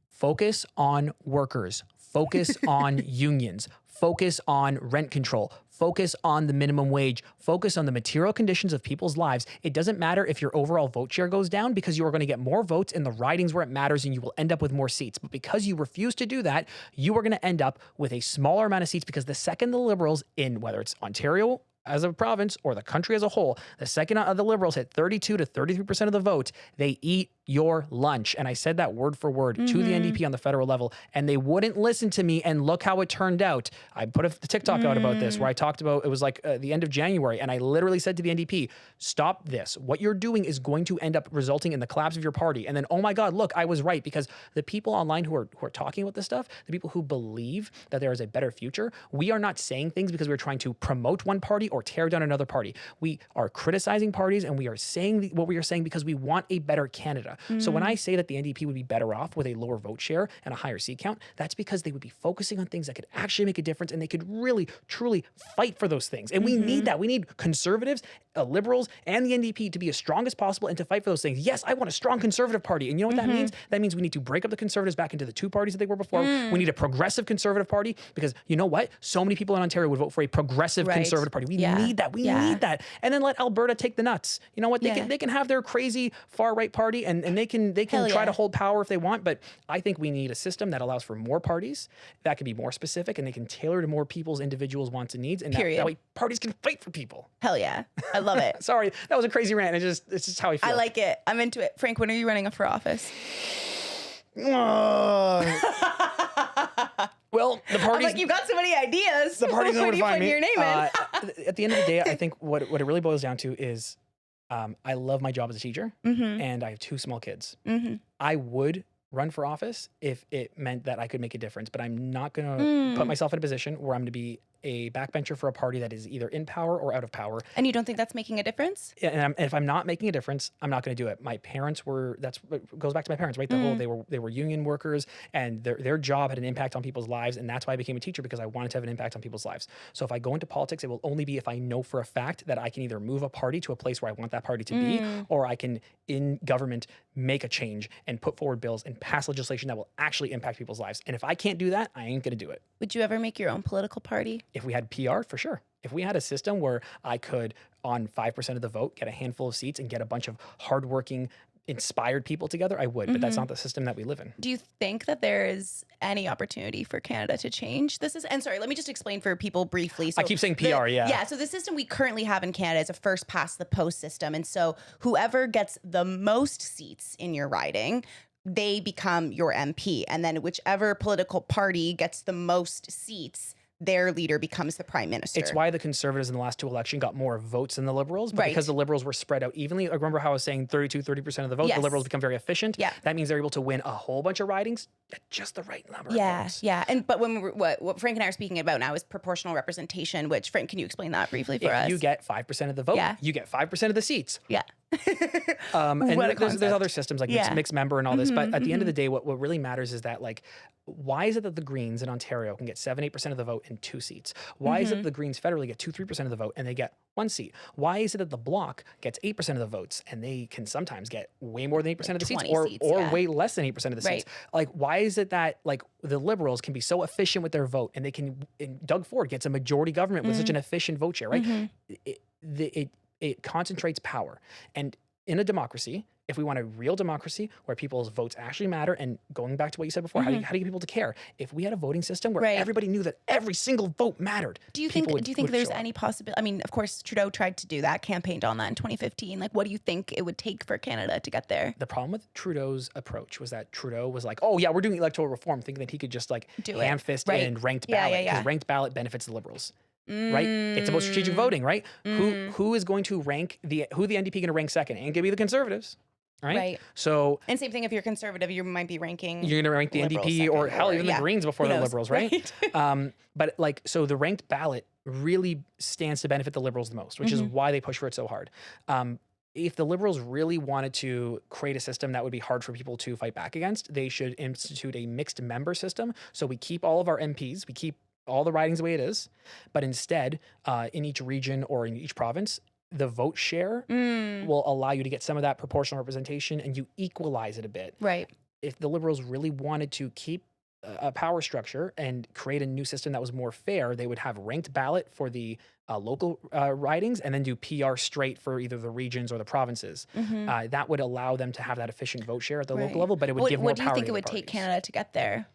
Focus on workers, focus on unions, focus on rent control, focus on the minimum wage, focus on the material conditions of people's lives. It doesn't matter if your overall vote share goes down, because you are going to get more votes in the ridings where it matters and you will end up with more seats. But because you refuse to do that, you are going to end up with a smaller amount of seats, because the second the Liberals in, whether it's Ontario as a province or the country as a whole, the second the Liberals hit 32 to 33% of the vote, they eat your lunch. And I said that word for word to the NDP on the federal level, and they wouldn't listen to me. And look how it turned out. I put a TikTok out about this where I talked about, it was like the end of January. And I literally said to the NDP, stop this. What you're doing is going to end up resulting in the collapse of your party. And then, oh my God, look, I was right, because the people online who are talking about this stuff, the people who believe that there is a better future, we are not saying things because we're trying to promote one party or tear down another party. We are criticizing parties, and we are saying what we are saying because we want a better Canada. So when I say that the NDP would be better off with a lower vote share and a higher seat count, that's because they would be focusing on things that could actually make a difference, and they could really, truly fight for those things. And we need that. We need conservatives, liberals, and the NDP to be as strong as possible and to fight for those things. Yes, I want a strong conservative party. And you know what that means? That means we need to break up the conservatives back into the two parties that they were before. We need a progressive conservative party, because you know what? So many people in Ontario would vote for a progressive conservative party. We need that. We need that. And then let Alberta take the nuts. You know what? They can have their crazy far right party, and they can try to hold power if they want. But I think we need a system that allows for more parties that can be more specific, and they can tailor to more people's individuals' wants and needs. And that way parties can fight for people. Hell yeah. I love it. Sorry, that was a crazy rant. It's just how I feel. I like it. I'm into it. Frank, when are you running for office? Well, the party's like, you've got so many ideas. The party's Where not do you find put me. your name in? At the end of the day, I think what it really boils down to is I love my job as a teacher, and I have 2 small kids. I would run for office if it meant that I could make a difference, but I'm not going to put myself in a position where I'm going to be a backbencher for a party that is either in power or out of power. And you don't think that's making a difference? And if I'm not making a difference, I'm not going to do it. My parents were, that's what goes back to my parents, right? The whole, they were union workers, and their job had an impact on people's lives. And that's why I became a teacher, because I wanted to have an impact on people's lives. So if I go into politics, it will only be if I know for a fact that I can either move a party to a place where I want that party to be, or I can, in government, make a change and put forward bills and pass legislation that will actually impact people's lives. And if I can't do that, I ain't going to do it. Would you ever make your own political party? If we had PR, for sure. If we had a system where I could, on 5% of the vote, get a handful of seats and get a bunch of hardworking, inspired people together, I would. But that's not the system that we live in. Do you think that there is any opportunity for Canada to change this? And sorry, let me just explain for people briefly. So I keep saying PR, Yeah, so the system we currently have in Canada is a first past the post system. And so whoever gets the most seats in your riding, they become your MP. And then whichever political party gets the most seats, their leader becomes the prime minister. It's why the Conservatives in the last 2 elections got more votes than the Liberals, but because the Liberals were spread out evenly. I remember how I was saying 30% of the vote, the Liberals become very efficient. That means they're able to win a whole bunch of ridings at just the right number of votes. But when what Frank and I are speaking about now is proportional representation, which, Frank, can you explain that briefly for us? If you get 5% of the vote, you get 5% of the seats. And there's other systems like mixed member and all this, but at the end of the day, what really matters is that, like, why is it that the Greens in Ontario can get 7-8% of the vote and 2 seats? Why is it that the Greens federally get 2-3% of the vote and they get 1 seat? Why is it that the Bloc gets 8% of the votes and they can sometimes get way more than 8% of the seats, or way less than 8% of the seats? Like, why is it that, like, the Liberals can be so efficient with their vote, and they can, and Doug Ford gets a majority government with such an efficient vote share, right? It concentrates power. And in a democracy, if we want a real democracy where people's votes actually matter, and going back to what you said before, how do you get people to care? If we had a voting system where everybody knew that every single vote mattered, do you think there's any possibility? I mean, of course, Trudeau tried to do that, campaigned on that in 2015. Like, what do you think it would take for Canada to get there? The problem with Trudeau's approach was that Trudeau was like, oh yeah, we're doing electoral reform, thinking that he could just like ham fist in ranked ballot, because ranked ballot benefits the Liberals. Right? It's about strategic voting, right? Who is going to rank who the NDP going to rank second? Ain't gonna be the Conservatives. Right. So, and same thing if you're conservative, you might be ranking. You're going to rank the NDP or hell, even the Greens before the Liberals, right? But like, so the ranked ballot really stands to benefit the Liberals the most, which is why they push for it so hard. If the Liberals really wanted to create a system that would be hard for people to fight back against, they should institute a mixed member system. So we keep all of our MPs, we keep all the ridings the way it is, but instead, in each region or in each province, the vote share will allow you to get some of that proportional representation, and you equalize it a bit. Right. If the Liberals really wanted to keep a power structure and create a new system that was more fair, they would have ranked ballot for the local ridings and then do PR straight for either the regions or the provinces. That would allow them to have that efficient vote share at the local level, but it would give more power to the What do you think it would take Canada to get there?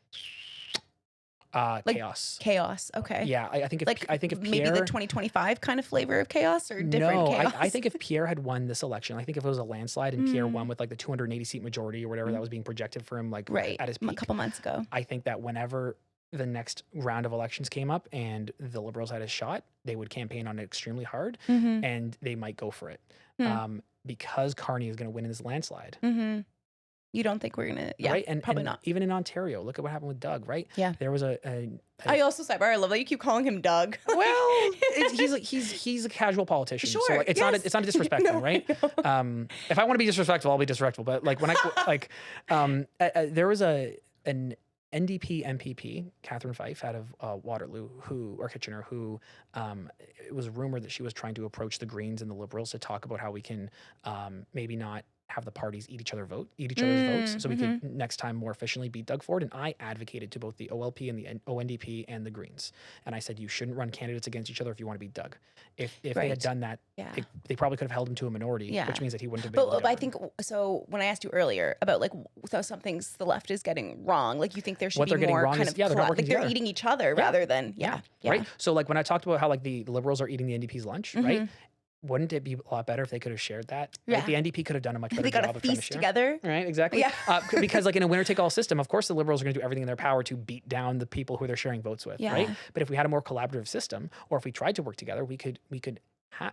Chaos. Chaos. Okay. Yeah, I think if Pierre, maybe the 2025 kind of flavor of chaos or different chaos. I think if Pierre had won this election, I think if it was a landslide and Pierre won with like the 280 seat majority or whatever that was being projected for him, like at his peak, a couple months ago, I think that whenever the next round of elections came up and the Liberals had a shot, they would campaign on it extremely hard and they might go for it because Carney is going to win in this landslide. You don't think we're gonna? Yeah, right? probably and not. Even in Ontario, look at what happened with Doug, right? Yeah, there was a I also sidebar. I love that you keep calling him Doug. Well, he's a casual politician, sure. So like, it's not a disrespect thing, right? If I want to be disrespectful, I'll be disrespectful. But like when there was an NDP MPP, Catherine Fife, out of Waterloo, Kitchener, who it was rumored that she was trying to approach the Greens and the Liberals to talk about how we can maybe not have the parties eat each other's votes, so we could next time more efficiently beat Doug Ford. And I advocated to both the OLP and the ONDP and the Greens, and I said you shouldn't run candidates against each other if you want to beat Doug. If they had done that, they probably could have held him to a minority, which means that he wouldn't have been. But I think so. When I asked you earlier about like some things the left is getting wrong, like you think there should be more kind of they're eating each other rather than right. So like when I talked about how like the Liberals are eating the NDP's lunch, right? Wouldn't it be a lot better if they could have shared that? Yeah. Like the NDP could have done a much better they job got of to feast together. Right, exactly. Yeah. Because like in a winner-take-all system, of course the Liberals are going to do everything in their power to beat down the people who they're sharing votes with, right? But if we had a more collaborative system, or if we tried to work together, we could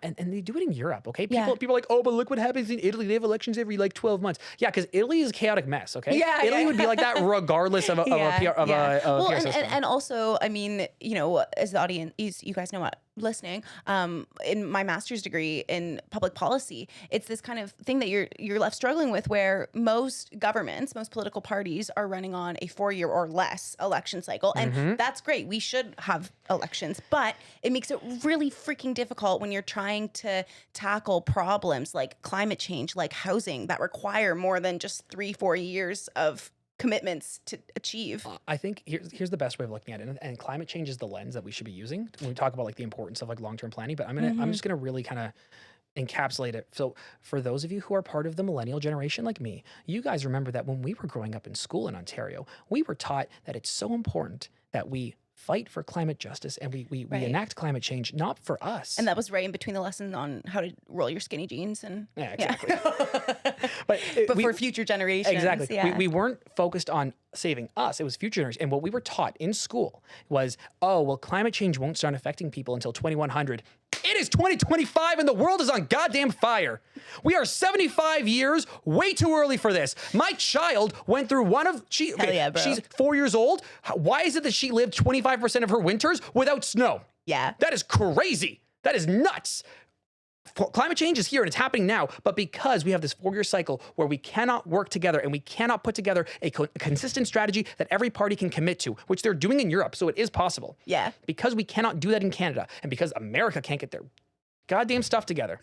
and they do it in Europe, okay? People are like, oh, but look what happens in Italy. They have elections every like 12 months. Yeah, because Italy is a chaotic mess, okay? Italy would be like that regardless of a PR system. And also, I mean, you know, as the audience, you guys know what, listening, in my master's degree in public policy, it's this kind of thing that you're left struggling with, where most governments, most political parties are running on a 4-year or less election cycle. And that's great. We should have elections, but it makes it really freaking difficult when you're trying to tackle problems like climate change, like housing, that require more than just 3-4 years of commitments to achieve. I think here's the best way of looking at it, and climate change is the lens that we should be using when we talk about like the importance of like long-term planning. But I'm just gonna really kind of encapsulate it. So for those of you who are part of the millennial generation like me, you guys remember that when we were growing up in school in Ontario, we were taught that it's so important that we fight for climate justice and we enact climate change, not for us. And that was right in between the lesson on how to roll your skinny jeans and exactly. but for future generations. Exactly. Yeah. We weren't focused on saving us. It was future generations. And what we were taught in school was, oh, well, climate change won't start affecting people until 2100. It is 2025 and the world is on goddamn fire. We are 75 years, way too early for this. My child went through she's 4 years old. Why is it that she lived 25% of her winters without snow? Yeah. That is crazy. That is nuts. Climate change is here and it's happening now, but because we have this 4-year cycle where we cannot work together and we cannot put together a consistent strategy that every party can commit to, which they're doing in Europe, so it is possible. Yeah. Because we cannot do that in Canada, and because America can't get their goddamn stuff together,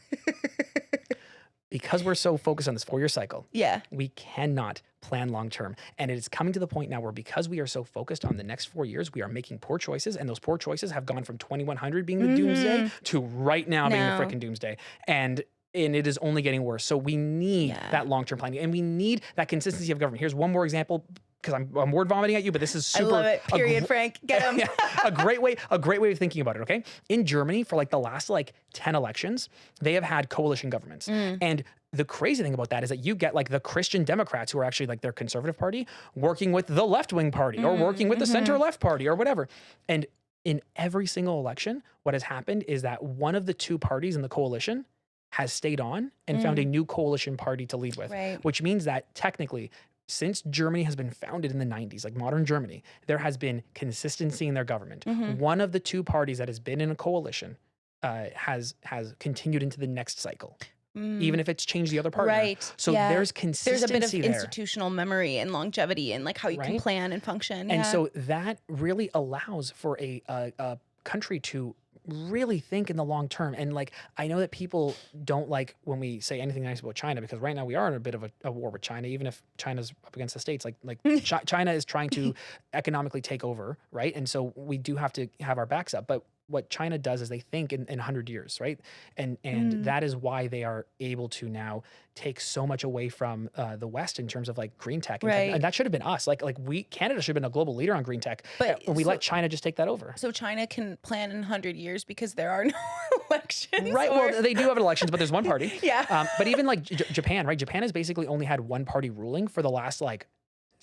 because we're so focused on this 4-year cycle, we cannot plan long-term. And it is coming to the point now where because we are so focused on the next 4 years, we are making poor choices, and those poor choices have gone from 2100 being the doomsday to right now being the frickin' doomsday. And and it is only getting worse. So we need that long-term planning, and we need that consistency of government. Here's one more example, because I'm word vomiting at you, but this is super. I love it. Period, Frank. Get him. a great way of thinking about it. Okay, in Germany, for like the last 10 elections, they have had coalition governments, and the crazy thing about that is that you get like the Christian Democrats, who are actually like their conservative party, working with the left-wing party or working with the center-left party or whatever, and in every single election, what has happened is that one of the two parties in the coalition has stayed on and found a new coalition party to lead with, which means that technically, since Germany has been founded in the 90s, like modern Germany, there has been consistency in their government. One of the two parties that has been in a coalition has continued into the next cycle, even if it's changed the other partner. So there's consistency. There's a bit of institutional memory and longevity and like how you can plan and function. And so that really allows for a country to really think in the long term. And like, I know that people don't like when we say anything nice about China, because right now we are in a bit of a war with China, even if China's up against the States. China is trying to economically take over, right? And so we do have to have our backs up. But what China does is they think in 100 years, right? And that is why they are able to now take so much away from the West in terms of like green tech. And that should have been us. Canada should have been a global leader on green tech. But we let China just take that over. So China can plan in 100 years because there are no elections. Right. Well, they do have elections, but there's one party. But even like Japan, right? Japan has basically only had one party ruling for the last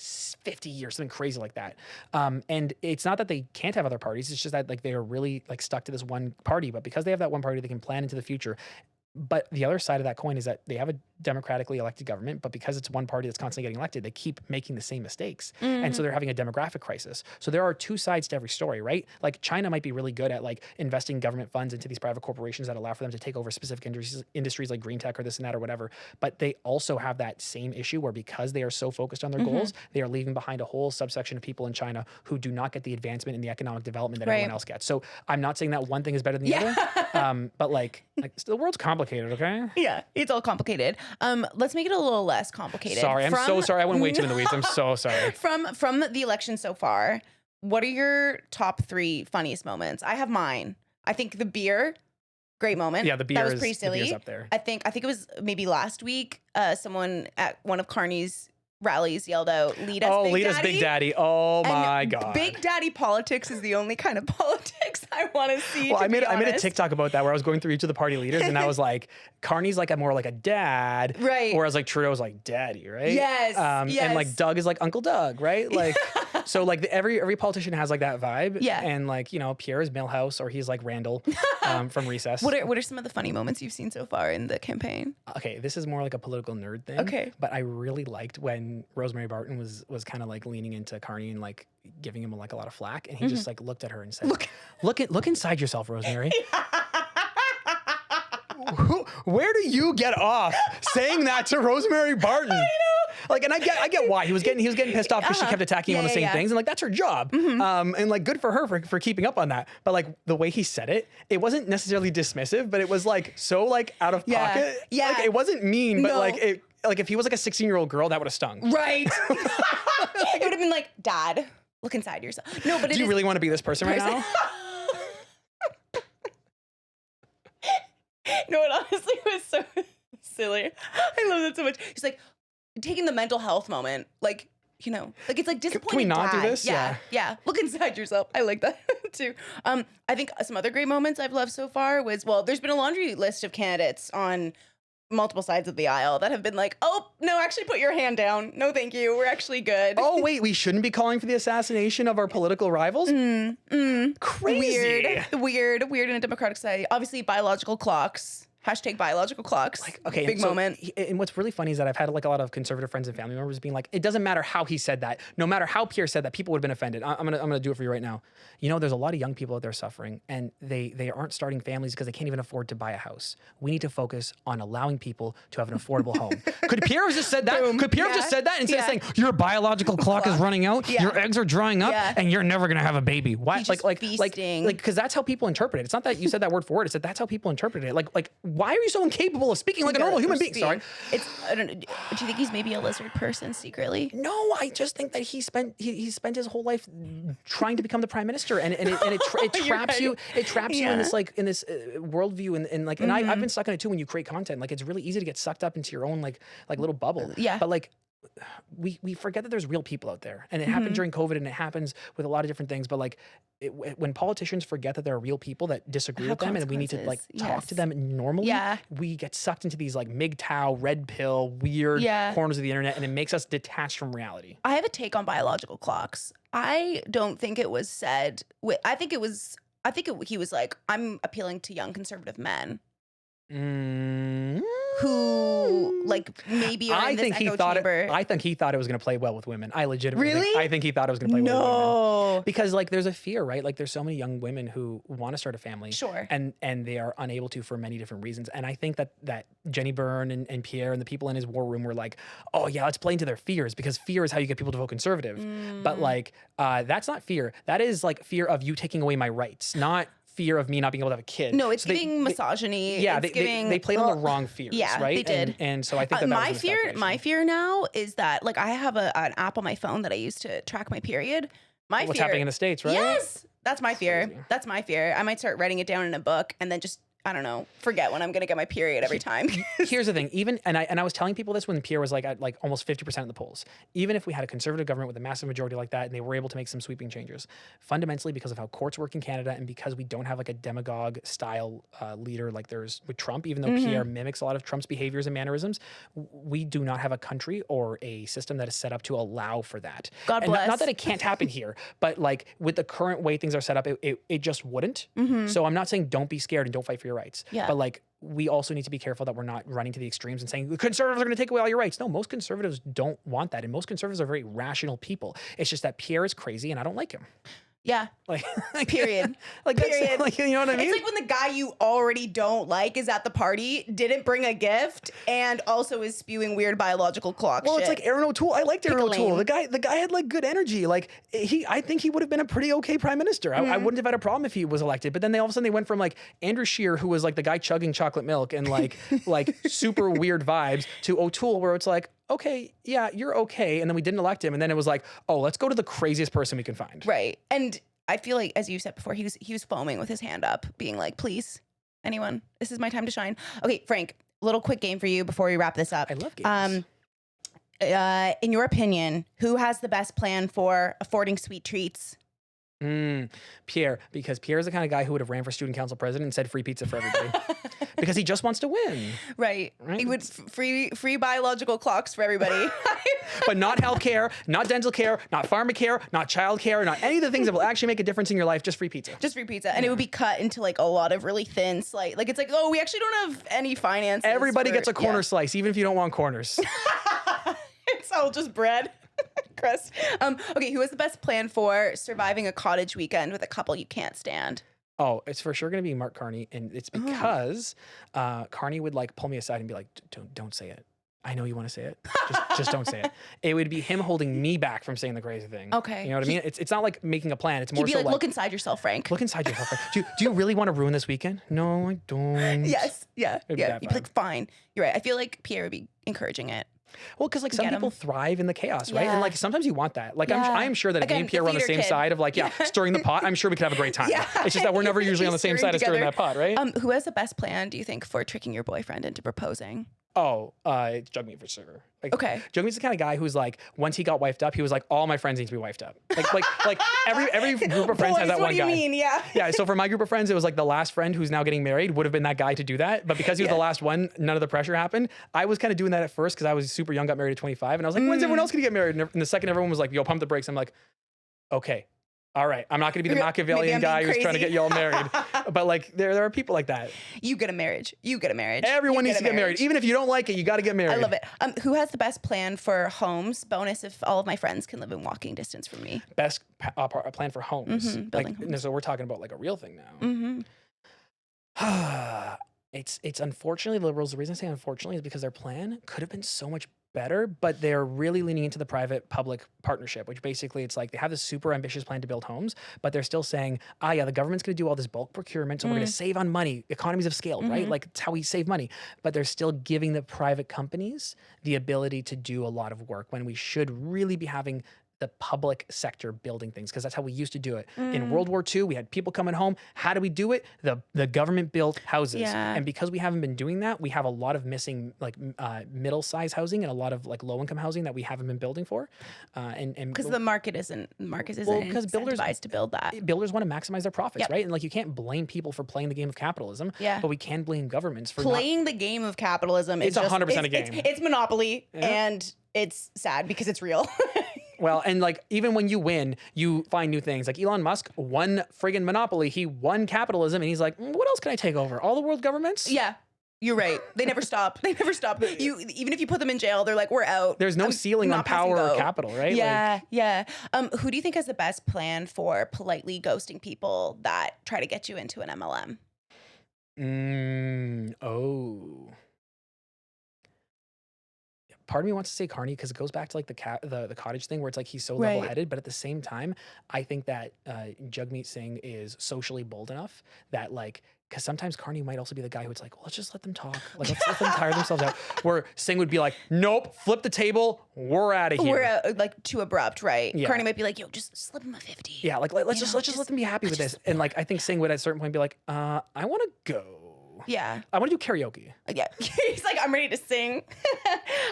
50 years, something crazy like that. And it's not that they can't have other parties. It's just that they are really stuck to this one party. But because they have that one party, they can plan into the future. But the other side of that coin is that they have a democratically elected government, but because it's one party that's constantly getting elected, they keep making the same mistakes. And so they're having a demographic crisis. So there are two sides to every story, right? Like China might be really good at investing government funds into these private corporations that allow for them to take over specific industries like green tech or this and that or whatever. But they also have that same issue where because they are so focused on their goals, they are leaving behind a whole subsection of people in China who do not get the advancement in the economic development that everyone else gets. So I'm not saying that one thing is better than the other, but the world's complicated, okay? Yeah, it's all complicated. Let's make it a little less complicated. Sorry, I'm so sorry. I went way too in the weeds. I'm so sorry. From the election so far, what are your top 3 funniest moments? I have mine. I think the beer, great moment. Yeah, the beer that was pretty silly. The beer's up there. I think it was maybe last week. Someone at one of Carney's rallies yelled out, "Lead us, Big Daddy." Lead us, Big Daddy. Oh my God. Big Daddy politics is the only kind of politics I want to see. Well, I made a TikTok about that where I was going through each of the party leaders, and I was like, Carney's more like a dad, right? Whereas Trudeau's like daddy, right? Yes. And Doug is like Uncle Doug, right? So every politician has that vibe. Yeah. And Pierre is Milhouse, or he's like Randall from Recess. What are some of the funny moments you've seen so far in the campaign? Okay, this is more like a political nerd thing. Okay. But I really liked when Rosemary Barton was kind of leaning into Carney and giving him a lot of flack, and he just looked at her and said, "Look inside yourself, Rosemary." Where do you get off saying that to Rosemary Barton? I know. And I get why he was getting pissed off because she kept attacking him on the same things, and that's her job. And good for her for keeping up on that. But the way he said it, it wasn't necessarily dismissive, but it was so out of pocket. Yeah. It wasn't mean, but if he was a 16-year-old girl, that would have stung. Right. It would have been Dad, look inside yourself. No, but do you really want to be this person right now? No, it honestly was so silly. I love that so much. He's taking the mental health moment, it's disappointing. Can we not do this? Yeah. Look inside yourself. I like that too. I think some other great moments I've loved so far was, there's been a laundry list of candidates on multiple sides of the aisle that have been oh, no, actually put your hand down. No, thank you. We're actually good. Oh, wait, we shouldn't be calling for the assassination of our political rivals? Crazy. Weird in a democratic society. Obviously, biological clocks. Hashtag biological clocks. Big moment. And what's really funny is that I've had a lot of conservative friends and family members being it doesn't matter how he said that. No matter how Pierre said that, people would have been offended. I'm gonna do it for you right now. There's a lot of young people out there suffering, and they aren't starting families because they can't even afford to buy a house. We need to focus on allowing people to have an affordable home. Could Pierre have just said that? Could Pierre have just said that instead of saying your biological clock is running out, your eggs are drying up, and you're never gonna have a baby? Why? Because that's how people interpret it. It's not that you said that word for word. It's that that's how people interpret it. why are you so incapable of speaking like a normal human being? Sorry. I don't know. Do you think he's maybe a lizard person secretly? No, I just think that he spent his whole life trying to become the prime minister, and it traps you. It traps you in this worldview, and like, and I've been stuck in it too. When you create content, like, it's really easy to get sucked up into your own like little bubble. Yeah. But like, we forget that there's real people out there, and it happened during COVID, and it happens with a lot of different things. But like, when politicians forget that there are real people that disagree with them, and we need to like talk to them normally, we get sucked into these like MGTOW, red pill, weird corners of the internet, and it makes us detached from reality. I have a take on biological clocks. I don't think it was said. He was like, I'm appealing to young conservative men. Who like maybe are in this echo chamber. I think he thought it was going to play well with women. I legitimately really? I think he thought it was going to play well with women. Because like there's a fear, right? Like there's so many young women who want to start a family. Sure. And they are unable to for many different reasons. And I think that Jenny Byrne and Pierre and the people in his war room were like, oh yeah, let's play into their fears, because fear is how you get people to vote conservative. But like that's not fear. That is like fear of you taking away my rights, not fear of me not being able to have a kid. No, it's giving misogyny. Yeah, it's they played on the wrong fears, right? They did. And so I think that my fear now is that like I have an app on my phone that I use to track my period. What's happening in the States, right? Yes, that's my fear. That's my fear. I might start writing it down in a book and then just, I don't know, forget when I'm gonna get my period every time. Here's the thing, even and I was telling people this when Pierre was like at like almost 50% in the polls. Even if we had a conservative government with a massive majority like that, and they were able to make some sweeping changes, fundamentally because of how courts work in Canada, and because we don't have like a demagogue style leader like there's with Trump, even though Pierre mimics a lot of Trump's behaviors and mannerisms, we do not have a country or a system that is set up to allow for that. God bless. Not that it can't happen here, but like with the current way things are set up, it just wouldn't. So I'm not saying don't be scared and don't fight for your rights. Yeah. But like, we also need to be careful that we're not running to the extremes and saying conservatives are going to take away all your rights. No, most conservatives don't want that. And most conservatives are very rational people. It's just that Pierre is crazy and I don't like him. Yeah. Like, period. Period. Like, you know what I mean? It's like when the guy you already don't like is at the party, didn't bring a gift, and also is spewing weird biological clock shit. It's like Aaron O'Toole. I liked Aaron O'Toole. The guy had like good energy. Like I think he would have been a pretty okay prime minister. I wouldn't have had a problem if he was elected. But then all of a sudden they went from like Andrew Scheer, who was like the guy chugging chocolate milk and like super weird vibes, to O'Toole, where it's like, okay, yeah, you're okay. And then we didn't elect him. And then it was like, oh, let's go to the craziest person we can find. Right. And I feel like, as you said before, he was foaming with his hand up, being like, please, anyone, this is my time to shine. Okay, Frank, little quick game for you before we wrap this up. I love games. In your opinion, who has the best plan for affording sweet treats? Pierre, because Pierre is the kind of guy who would have ran for student council president and said free pizza for everybody. Because he just wants to win. Right. He would free biological clocks for everybody. But not healthcare, not dental care, not pharmacare, not childcare, not any of the things that will actually make a difference in your life. Just free pizza. Just free pizza. And it would be cut into like a lot of really thin slice. Like it's like, oh, we actually don't have any finances. Everybody gets a corner slice, even if you don't want corners. It's all just bread. Crust. Okay, who has the best plan for surviving a cottage weekend with a couple you can't stand? Oh, it's for sure going to be Mark Carney, and it's because Carney would like pull me aside and be like, "Don't say it. I know you want to say it. Just don't say it." It would be him holding me back from saying the crazy thing. Okay, you know what I mean? It's not like making a plan. It's more he'd be so like, look inside yourself, Frank. Look inside yourself, Frank. Do you really want to ruin this weekend? No, I don't. Yes, yeah. You'd be like, fine. You're right. I feel like Pierre would be encouraging it. Well, because like some people thrive in the chaos, right? And like sometimes you want that. Like I am sure that if me and Pierre were on the same side of like stirring the pot, I'm sure we could have a great time. It's just that we're never usually on the same side of stirring that pot, right? Who has the best plan, do you think, for tricking your boyfriend into proposing? Oh, it's Jugmeat for sure. Like, okay. Jugmeat's the kind of guy who's like, once he got wifed up, he was like, all my friends need to be wifed up. Like every group of friends has that one guy. What do you mean? Yeah. Yeah. So for my group of friends, it was like the last friend who's now getting married would have been that guy to do that. But because he was the last one, none of the pressure happened. I was kind of doing that at first because I was super young, got married at 25, and I was like, when's everyone else gonna get married? And the second everyone was like, yo, pump the brakes, I'm like, okay. All right, I'm not going to be the Machiavellian guy who's trying to get you all married. But like, there are people like that. You get a marriage. You get a marriage. Everyone needs to get married. Even if you don't like it, you got to get married. I love it. Who has the best plan for homes? Bonus if all of my friends can live in walking distance from me. Best plan for homes. Building homes. So we're talking about like a real thing now. It's unfortunately liberals. The reason I say unfortunately is because their plan could have been so much better, but they're really leaning into the private-public partnership, which basically it's like they have this super ambitious plan to build homes, but they're still saying, yeah, the government's going to do all this bulk procurement, so we're going to save on money, economies of scale, right? Like it's how we save money. But they're still giving the private companies the ability to do a lot of work when we should really be having the public sector building things, because that's how we used to do it. In World War II, we had people coming home. How do we do it? The government built houses. Yeah. And because we haven't been doing that, we have a lot of missing like middle-size housing and a lot of like low-income housing that we haven't been building for. And because the market isn't because incentivized to build that. Builders want to maximize their profits, right? And like you can't blame people for playing the game of capitalism, but we can blame governments for playing the game of capitalism. It's 100% a game. It's monopoly, and it's sad because it's real. Well, and like even when you win, you find new things. Like Elon Musk won friggin' monopoly. He won capitalism, and he's like, what else can I take over? All the world governments? Yeah. You're right. They never stop. They never stop. Even if you put them in jail, they're like, we're out. There's no ceiling on power or capital, right? Yeah, yeah. Who do you think has the best plan for politely ghosting people that try to get you into an MLM? Part of me wants to say Carney because it goes back to like the cottage thing where it's like he's so level-headed, but at the same time, I think that Jagmeet Singh is socially bold enough that like, because sometimes Carney might also be the guy who it's like, well, let's just let them talk. Like, let's let them tire themselves out. Where Singh would be like, nope, flip the table, we're out of here. We're like too abrupt, right? Yeah. Carney might be like, yo, just slip him a 50. Yeah, like let's just let them be happy with this. And like, I think Singh would at a certain point be like, I want to go. Yeah. I want to do karaoke. Yeah. He's like, I'm ready to sing.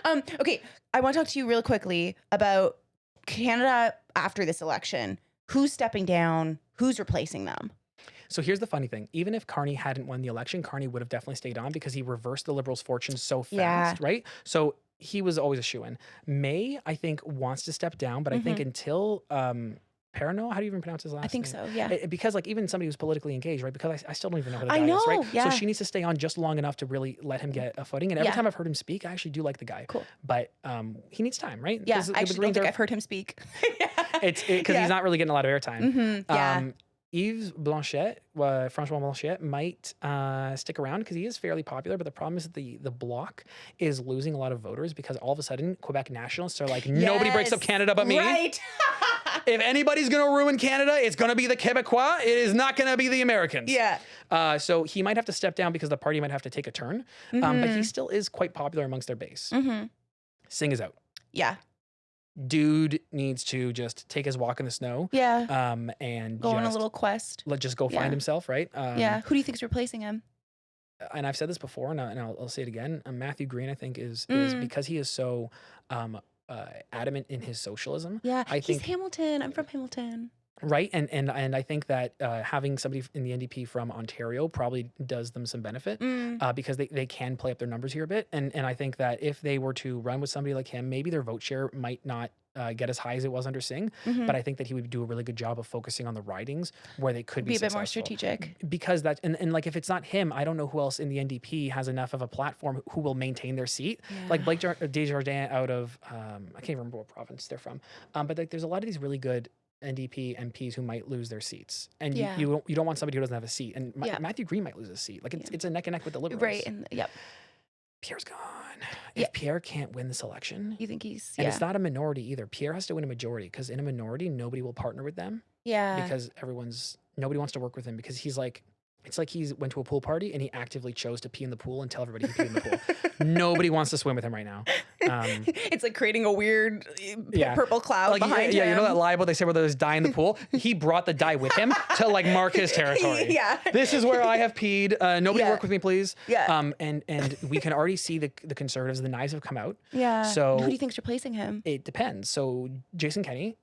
Okay. I want to talk to you real quickly about Canada after this election. Who's stepping down? Who's replacing them? So here's the funny thing. Even if Carney hadn't won the election, Carney would have definitely stayed on because he reversed the Liberals' fortunes so fast, right? So he was always a shoo-in. May, I think, wants to step down, but I think until Perrineau, how do you even pronounce his last name? I think so, yeah. Because like even somebody who's politically engaged, right? Because I still don't even know who the guy is, right? Yeah. So she needs to stay on just long enough to really let him get a footing. And every time I've heard him speak, I actually do like the guy. Cool. But he needs time, right? Yeah, I actually don't think I've heard him speak. It's because he's not really getting a lot of airtime. Yeah. Yves Blanchet, Francois Blanchet, might stick around because he is fairly popular. But the problem is that the Bloc is losing a lot of voters because all of a sudden Quebec nationalists are like, nobody breaks up Canada but me. Right. If anybody's going to ruin Canada, it's going to be the Quebecois. It is not going to be the Americans. Yeah. So he might have to step down because the party might have to take a turn. But he still is quite popular amongst their base. Singh is out. Yeah. Dude needs to just take his walk in the snow. Yeah. And go on a little quest. Just go find himself, right? Yeah. Who do you think's replacing him? And I've said this before, and I'll say it again. Matthew Green, I think, is because he is so adamant in his socialism. Yeah. I think he's Hamilton. I'm from Hamilton. Right. And I think that having somebody in the NDP from Ontario probably does them some benefit because they can play up their numbers here a bit. And I think that if they were to run with somebody like him, maybe their vote share might not get as high as it was under Singh. But I think that he would do a really good job of focusing on the ridings where they could be a bit more strategic. Because that, and like if it's not him, I don't know who else in the NDP has enough of a platform who will maintain their seat. Yeah. Like Blake Desjardins out of, I can't remember what province they're from. But like there's a lot of these really good NDP MPs who might lose their seats, and you don't want somebody who doesn't have a seat. And Matthew Green might lose a seat. Like it's a neck and neck with the Liberals, right? And Pierre's gone. If Pierre can't win this election, you think he's and it's not a minority either. Pierre has to win a majority because in a minority, nobody will partner with them. Yeah, because nobody wants to work with him because he's like. It's like he went to a pool party and he actively chose to pee in the pool and tell everybody he peed in the pool. Nobody wants to swim with him right now. It's like creating a weird purple cloud behind him. Yeah, you know that lie about they say where there's dye in the pool? He brought the dye with him to like mark his territory. Yeah. This is where I have peed. Nobody work with me, please. Yeah. And we can already see the Conservatives, the knives have come out. Yeah. So who do you think's replacing him? It depends. So Jason Kenney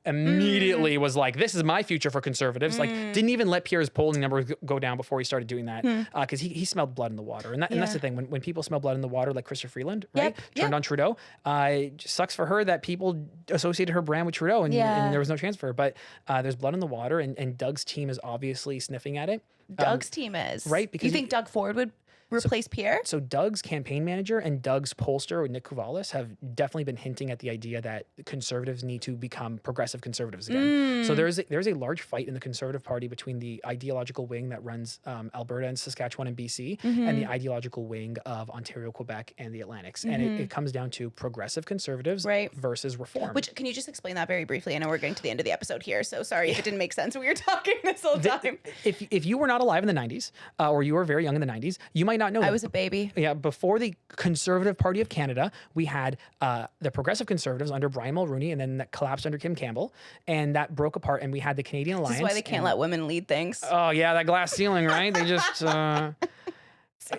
immediately was like, this is my future for Conservatives. Like, didn't even let Pierre's polling numbers go down before he started doing that because he smelled blood in the water. And that's the thing. When people smell blood in the water, like Chrystia Freeland, right? Turned on Trudeau. It just sucks for her that people associated her brand with Trudeau and there was no chance for her. But there's blood in the water and Doug's team is obviously sniffing at it. Doug's team is. Right? Because you think Doug Ford would replace Pierre? So Doug's campaign manager and Doug's pollster, Nick Kuvalis, have definitely been hinting at the idea that conservatives need to become progressive conservatives again. So there's a large fight in the Conservative Party between the ideological wing that runs Alberta and Saskatchewan and BC and the ideological wing of Ontario, Quebec, and the Atlantics. And it comes down to progressive conservatives versus reform. Which, can you just explain that very briefly? I know we're getting to the end of the episode here, so sorry if it didn't make sense when we were talking this whole time. If you were not alive in the 90s, or you were very young in the 90s, you might not know that. I was a baby. Yeah, before the Conservative Party of Canada, we had the Progressive Conservatives under Brian Mulroney, and then that collapsed under Kim Campbell, and that broke apart, and we had the Canadian Alliance. This is why they can't let women lead things. Oh yeah, that glass ceiling, right? They just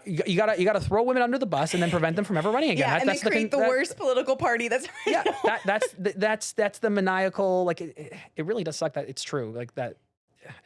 you gotta throw women under the bus and then prevent them from ever running again. Yeah, and they create the worst political party. That's yeah, that's the maniacal. Like it really does suck that it's true. Like that.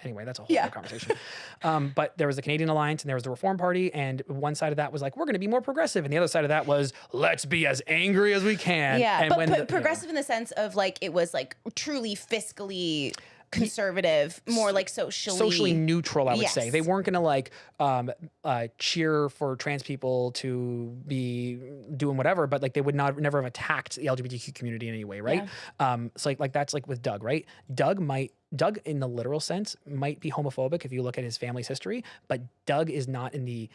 Anyway, that's a whole other conversation. But there was the Canadian Alliance and there was the Reform Party, and one side of that was like, we're going to be more progressive, and the other side of that was, let's be as angry as we can. Yeah, and but progressive in the sense of like it was like truly fiscally conservative, more like socially neutral, I would say. They weren't going to like cheer for trans people to be doing whatever, but like they would never have attacked the LGBTQ community in any way, right? So like that's like with Doug, right? Doug, in the literal sense, might be homophobic if you look at his family's history, but Doug is not in the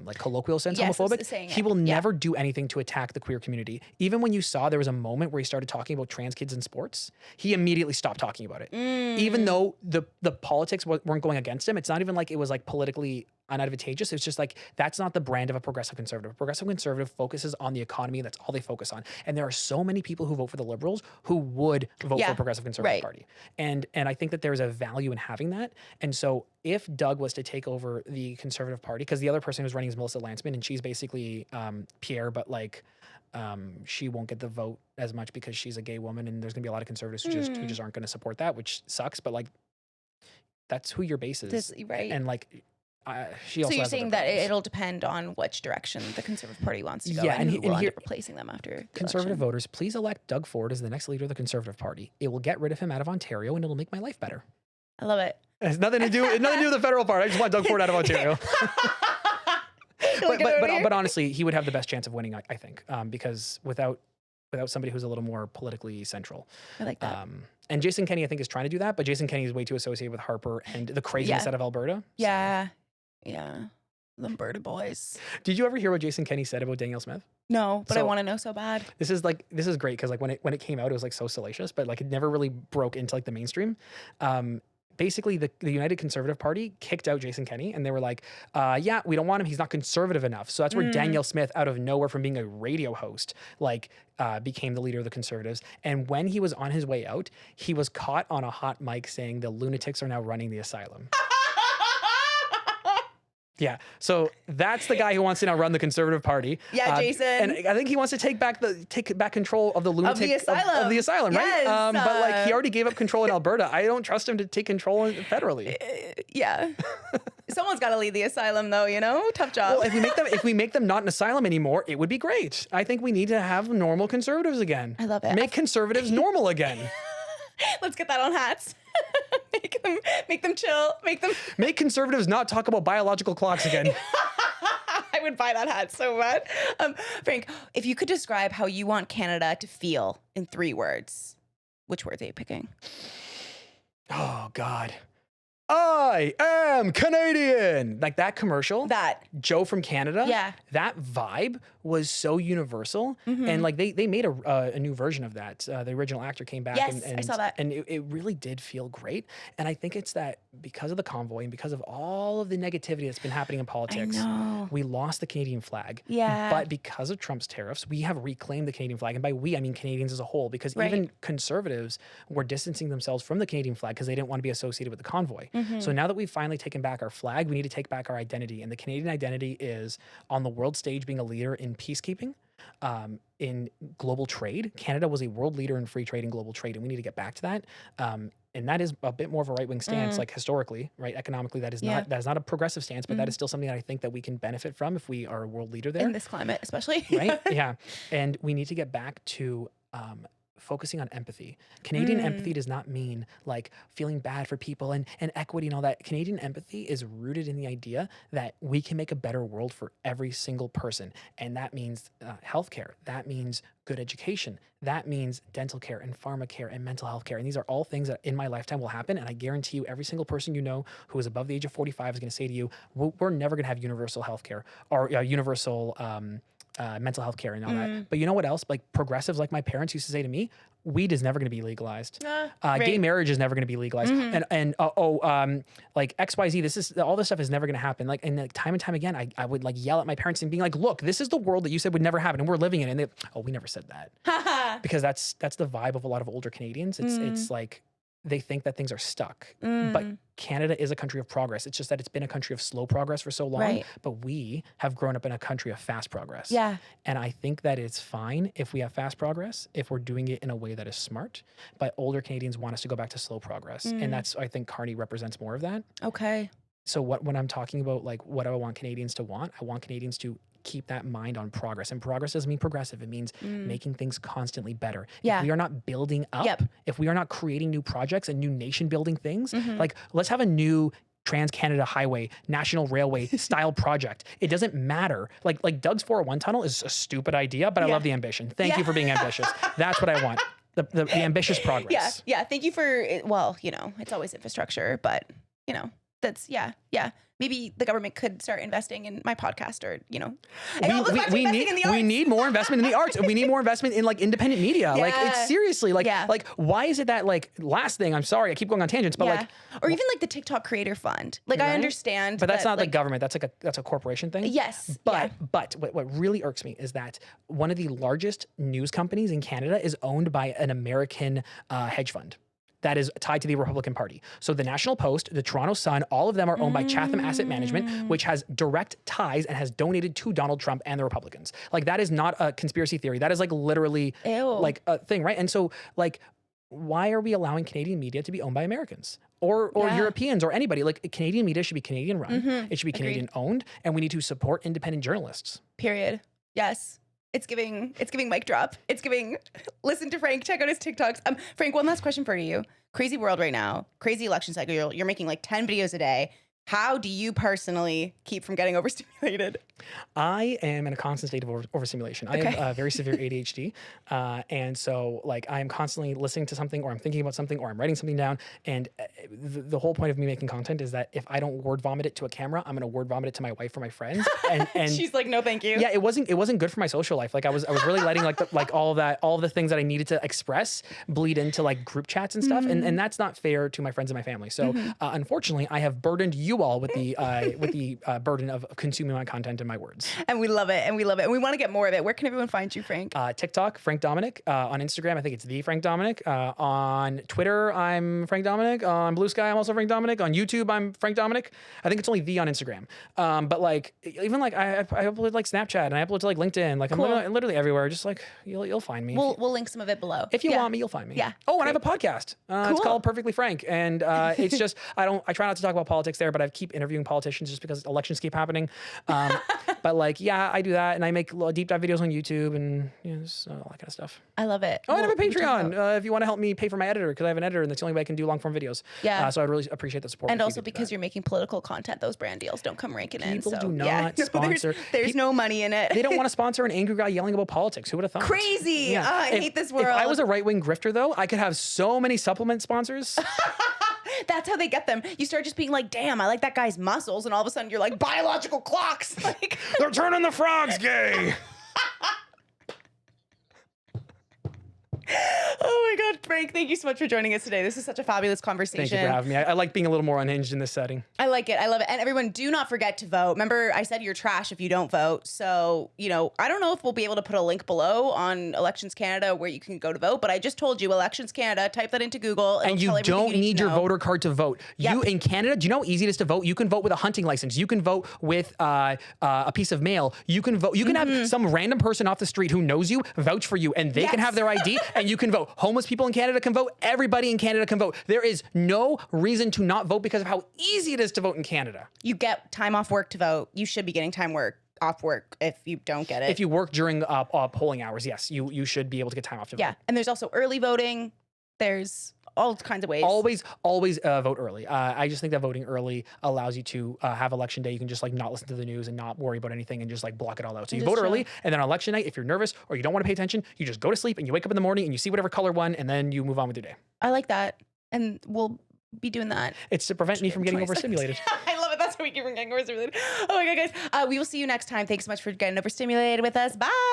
like colloquial sense homophobic. He will never do anything to attack the queer community. Even when you saw there was a moment where he started talking about trans kids in sports, he immediately stopped talking about it. Even though the politics weren't going against him, it's not even like it was like politically unadvantageous. It's just like, that's not the brand of a progressive conservative. A progressive conservative focuses on the economy. That's all they focus on. And there are so many people who vote for the Liberals who would vote for a progressive conservative party. And I think that there's a value in having that. And so if Doug was to take over the Conservative Party, because the other person who's running is Melissa Lantsman, and she's basically Pierre, but like she won't get the vote as much because she's a gay woman, and there's gonna be a lot of conservatives who just aren't gonna support that, which sucks, but like that's who your base is. And like she also so you're saying that it'll depend on which direction the Conservative Party wants to go, and who will end up replacing them after Conservative voters, please elect Doug Ford as the next leader of the Conservative Party. It will get rid of him out of Ontario, and it'll make my life better. I love it. It has nothing to do with the federal part. I just want Doug Ford out of Ontario. but honestly, he would have the best chance of winning, I think, because without somebody who's a little more politically central. I like that. And Jason Kenney, I think, is trying to do that, but Jason Kenney is way too associated with Harper and the craziness out of Alberta. Yeah. Yeah. The Alberta boys. Did you ever hear what Jason Kenney said about Danielle Smith? No, but I want to know so bad. This is great because like when it came out, it was like so salacious, but like it never really broke into like the mainstream. Basically, the United Conservative Party kicked out Jason Kenney, and they were like, yeah, we don't want him. He's not conservative enough. So that's where Danielle Smith, out of nowhere from being a radio host, like became the leader of the Conservatives. And when he was on his way out, he was caught on a hot mic saying the lunatics are now running the asylum. Yeah, so that's the guy who wants to now run the Conservative Party. Yeah, Jason. And I think he wants to take back control of the lunatic of the asylum, yes, right? But like he already gave up control in Alberta. I don't trust him to take control federally. Yeah, someone's got to lead the asylum, though. You know, tough job. Well, if we make them not an asylum anymore, it would be great. I think we need to have normal conservatives again. I love it. Make conservatives normal again. Let's get that on hats. Make them chill. Make conservatives not talk about biological clocks again. I would buy that hat so much. Frank, if you could describe how you want Canada to feel in 3 words, which words are you picking? Oh, God. I am Canadian. Like that commercial. That. Joe from Canada. Yeah. That vibe was so universal. And like they made a new version of that. The original actor came back. Yes, and I saw that. And it really did feel great. And I think it's that because of the convoy and because of all of the negativity that's been happening in politics, we lost the Canadian flag. Yeah. But because of Trump's tariffs, we have reclaimed the Canadian flag. And by we, I mean Canadians as a whole, because even conservatives were distancing themselves from the Canadian flag because they didn't want to be associated with the convoy. So now that we've finally taken back our flag, we need to take back our identity. And the Canadian identity is on the world stage being a leader in peacekeeping, in global trade. Canada was a world leader in free trade and global trade, and we need to get back to that. And that is a bit more of a right-wing stance, like historically, right? Economically, that is not a progressive stance, but that is still something that I think that we can benefit from if we are a world leader there. In this climate, especially. Right? Yeah. And we need to get back to focusing on empathy. Canadian empathy does not mean like feeling bad for people and equity and all that. Canadian empathy is rooted in the idea that we can make a better world for every single person. And that means healthcare. That means good education. That means dental care and pharma care and mental health care. And these are all things that in my lifetime will happen. And I guarantee you, every single person you know who is above the age of 45 is going to say to you, we're never going to have universal healthcare or universal mental health care and all that. But you know what else? Like progressives like my parents used to say to me, weed is never going to be legalized. Gay marriage is never going to be legalized. And like XYZ, all this stuff is never going to happen. Like, and like time and time again, I would like yell at my parents and being like, look, this is the world that you said would never happen. And we're living in it. And they, we never said that. Because that's the vibe of a lot of older Canadians. It's like, they think that things are stuck, but Canada is a country of progress. It's just that it's been a country of slow progress for so long, but we have grown up in a country of fast progress. Yeah. And I think that it's fine if we have fast progress, if we're doing it in a way that is smart, but older Canadians want us to go back to slow progress. And that's, I think Carney represents more of that. Okay. So when I'm talking about like, what do I want Canadians to want? I want Canadians to keep that mind on progress. And progress doesn't mean progressive. It means making things constantly better. Yeah. If we are not building up, if we are not creating new projects and new nation building things, like let's have a new Trans-Canada Highway, National Railway style project. It doesn't matter. Like Doug's 401 tunnel is a stupid idea, but I love the ambition. Thank you for being ambitious. That's what I want. The ambitious progress. Yeah. Thank you for, well, you know, it's always infrastructure, but you know, that's, yeah. Maybe the government could start investing in my podcast, or, you know, we need more investment in the arts. We need more investment in like independent media. Like it's seriously like why is it that like last thing, I'm sorry, I keep going on tangents, but like, or even like the TikTok creator fund. Like I understand, but that's not like government. That's a corporation thing. Yes. But what really irks me is that one of the largest news companies in Canada is owned by an American hedge fund that is tied to the Republican Party. So the National Post, the Toronto Sun, all of them are owned by Chatham Asset Management, which has direct ties and has donated to Donald Trump and the Republicans. Like that is not a conspiracy theory. That is like literally like a thing, right? And so like, why are we allowing Canadian media to be owned by Americans or Europeans or anybody? Like Canadian media should be Canadian run. It should be Canadian owned, and we need to support independent journalists. Period. Yes. It's giving mic drop. It's giving listen to Frank, check out his TikToks. Frank, one last question for you. Crazy world right now, crazy election cycle. You're making like 10 videos a day. How do you personally keep from getting overstimulated? I am in a constant state of overstimulation. I have very severe ADHD. And so like I'm constantly listening to something, or I'm thinking about something, or I'm writing something down. And the whole point of me making content is that if I don't word vomit it to a camera, I'm going to word vomit it to my wife or my friends. And she's like, no, thank you. Yeah, it wasn't good for my social life. Like I was really letting all of the things that I needed to express bleed into like group chats and stuff. And that's not fair to my friends and my family. So unfortunately, I have burdened you all with the burden of consuming my content and my words. And we love it. And we want to get more of it. Where can everyone find you, Frank? TikTok, Frank Domenic. On Instagram, I think it's the Frank Domenic. On Twitter, I'm Frank Domenic. On Blue Sky, I'm also Frank Domenic. On YouTube, I'm Frank Domenic. I think it's only the on Instagram. But like, even like I upload like Snapchat, and I upload to like LinkedIn. Like cool. I'm literally everywhere. Just like you'll find me. We'll link some of it below. If you want me, you'll find me. Yeah. Oh, and I have a podcast. Cool. It's called Perfectly Frank, and it's just I try not to talk about politics there, but I keep interviewing politicians just because elections keep happening. But like, yeah, I do that, and I make deep dive videos on YouTube and all that kind of stuff. I love it. Oh, and I have a Patreon. If you want to help me pay for my editor, because I have an editor, and that's the only way I can do long form videos. Yeah. So I'd really appreciate the support. And also because you're making political content, those brand deals don't come ranking in. People do not sponsor. There's no money in it. They don't want to sponsor an angry guy yelling about politics. Who would have thought? Crazy. Yeah. I hate this world. If I was a right wing grifter, though, I could have so many supplement sponsors. That's how they get them. You start just being like, damn, I like that guy's muscles. And all of a sudden you're like, biological clocks. Like, they're turning the frogs gay. Oh my God, Frank, thank you so much for joining us today. This is such a fabulous conversation. Thank you for having me. I like being a little more unhinged in this setting. I like it. I love it. And everyone, do not forget to vote. Remember, I said you're trash if you don't vote. So, I don't know if we'll be able to put a link below on Elections Canada where you can go to vote, but I just told you, Elections Canada, type that into Google. And you don't need your voter card to vote. Yep. You in Canada, do you know how easy it is to vote? You can vote with a hunting license. You can vote with a piece of mail. You can vote. You can have some random person off the street who knows you vouch for you, and they can have their ID, and you can vote. Homeless people in Canada can vote. Everybody in Canada can vote. There is no reason to not vote because of how easy it is to vote in Canada. You get time off work to vote. You should be getting time off work if you don't get it. If you work during polling hours, yes, you should be able to get time off to vote. Yeah, and there's also early voting. There's all kinds of ways. Always vote early. I just think that voting early allows you to have election day. You can just like not listen to the news and not worry about anything and just like block it all out. So you vote early, and then on election night, if you're nervous or you don't want to pay attention, you just go to sleep and you wake up in the morning and you see whatever color won, and then you move on with your day. I like that, and we'll be doing that. It's to prevent me from getting overstimulated. I love it. That's how we keep from getting overstimulated. Oh my God, guys. We will see you next time. Thanks so much for getting overstimulated with us. Bye.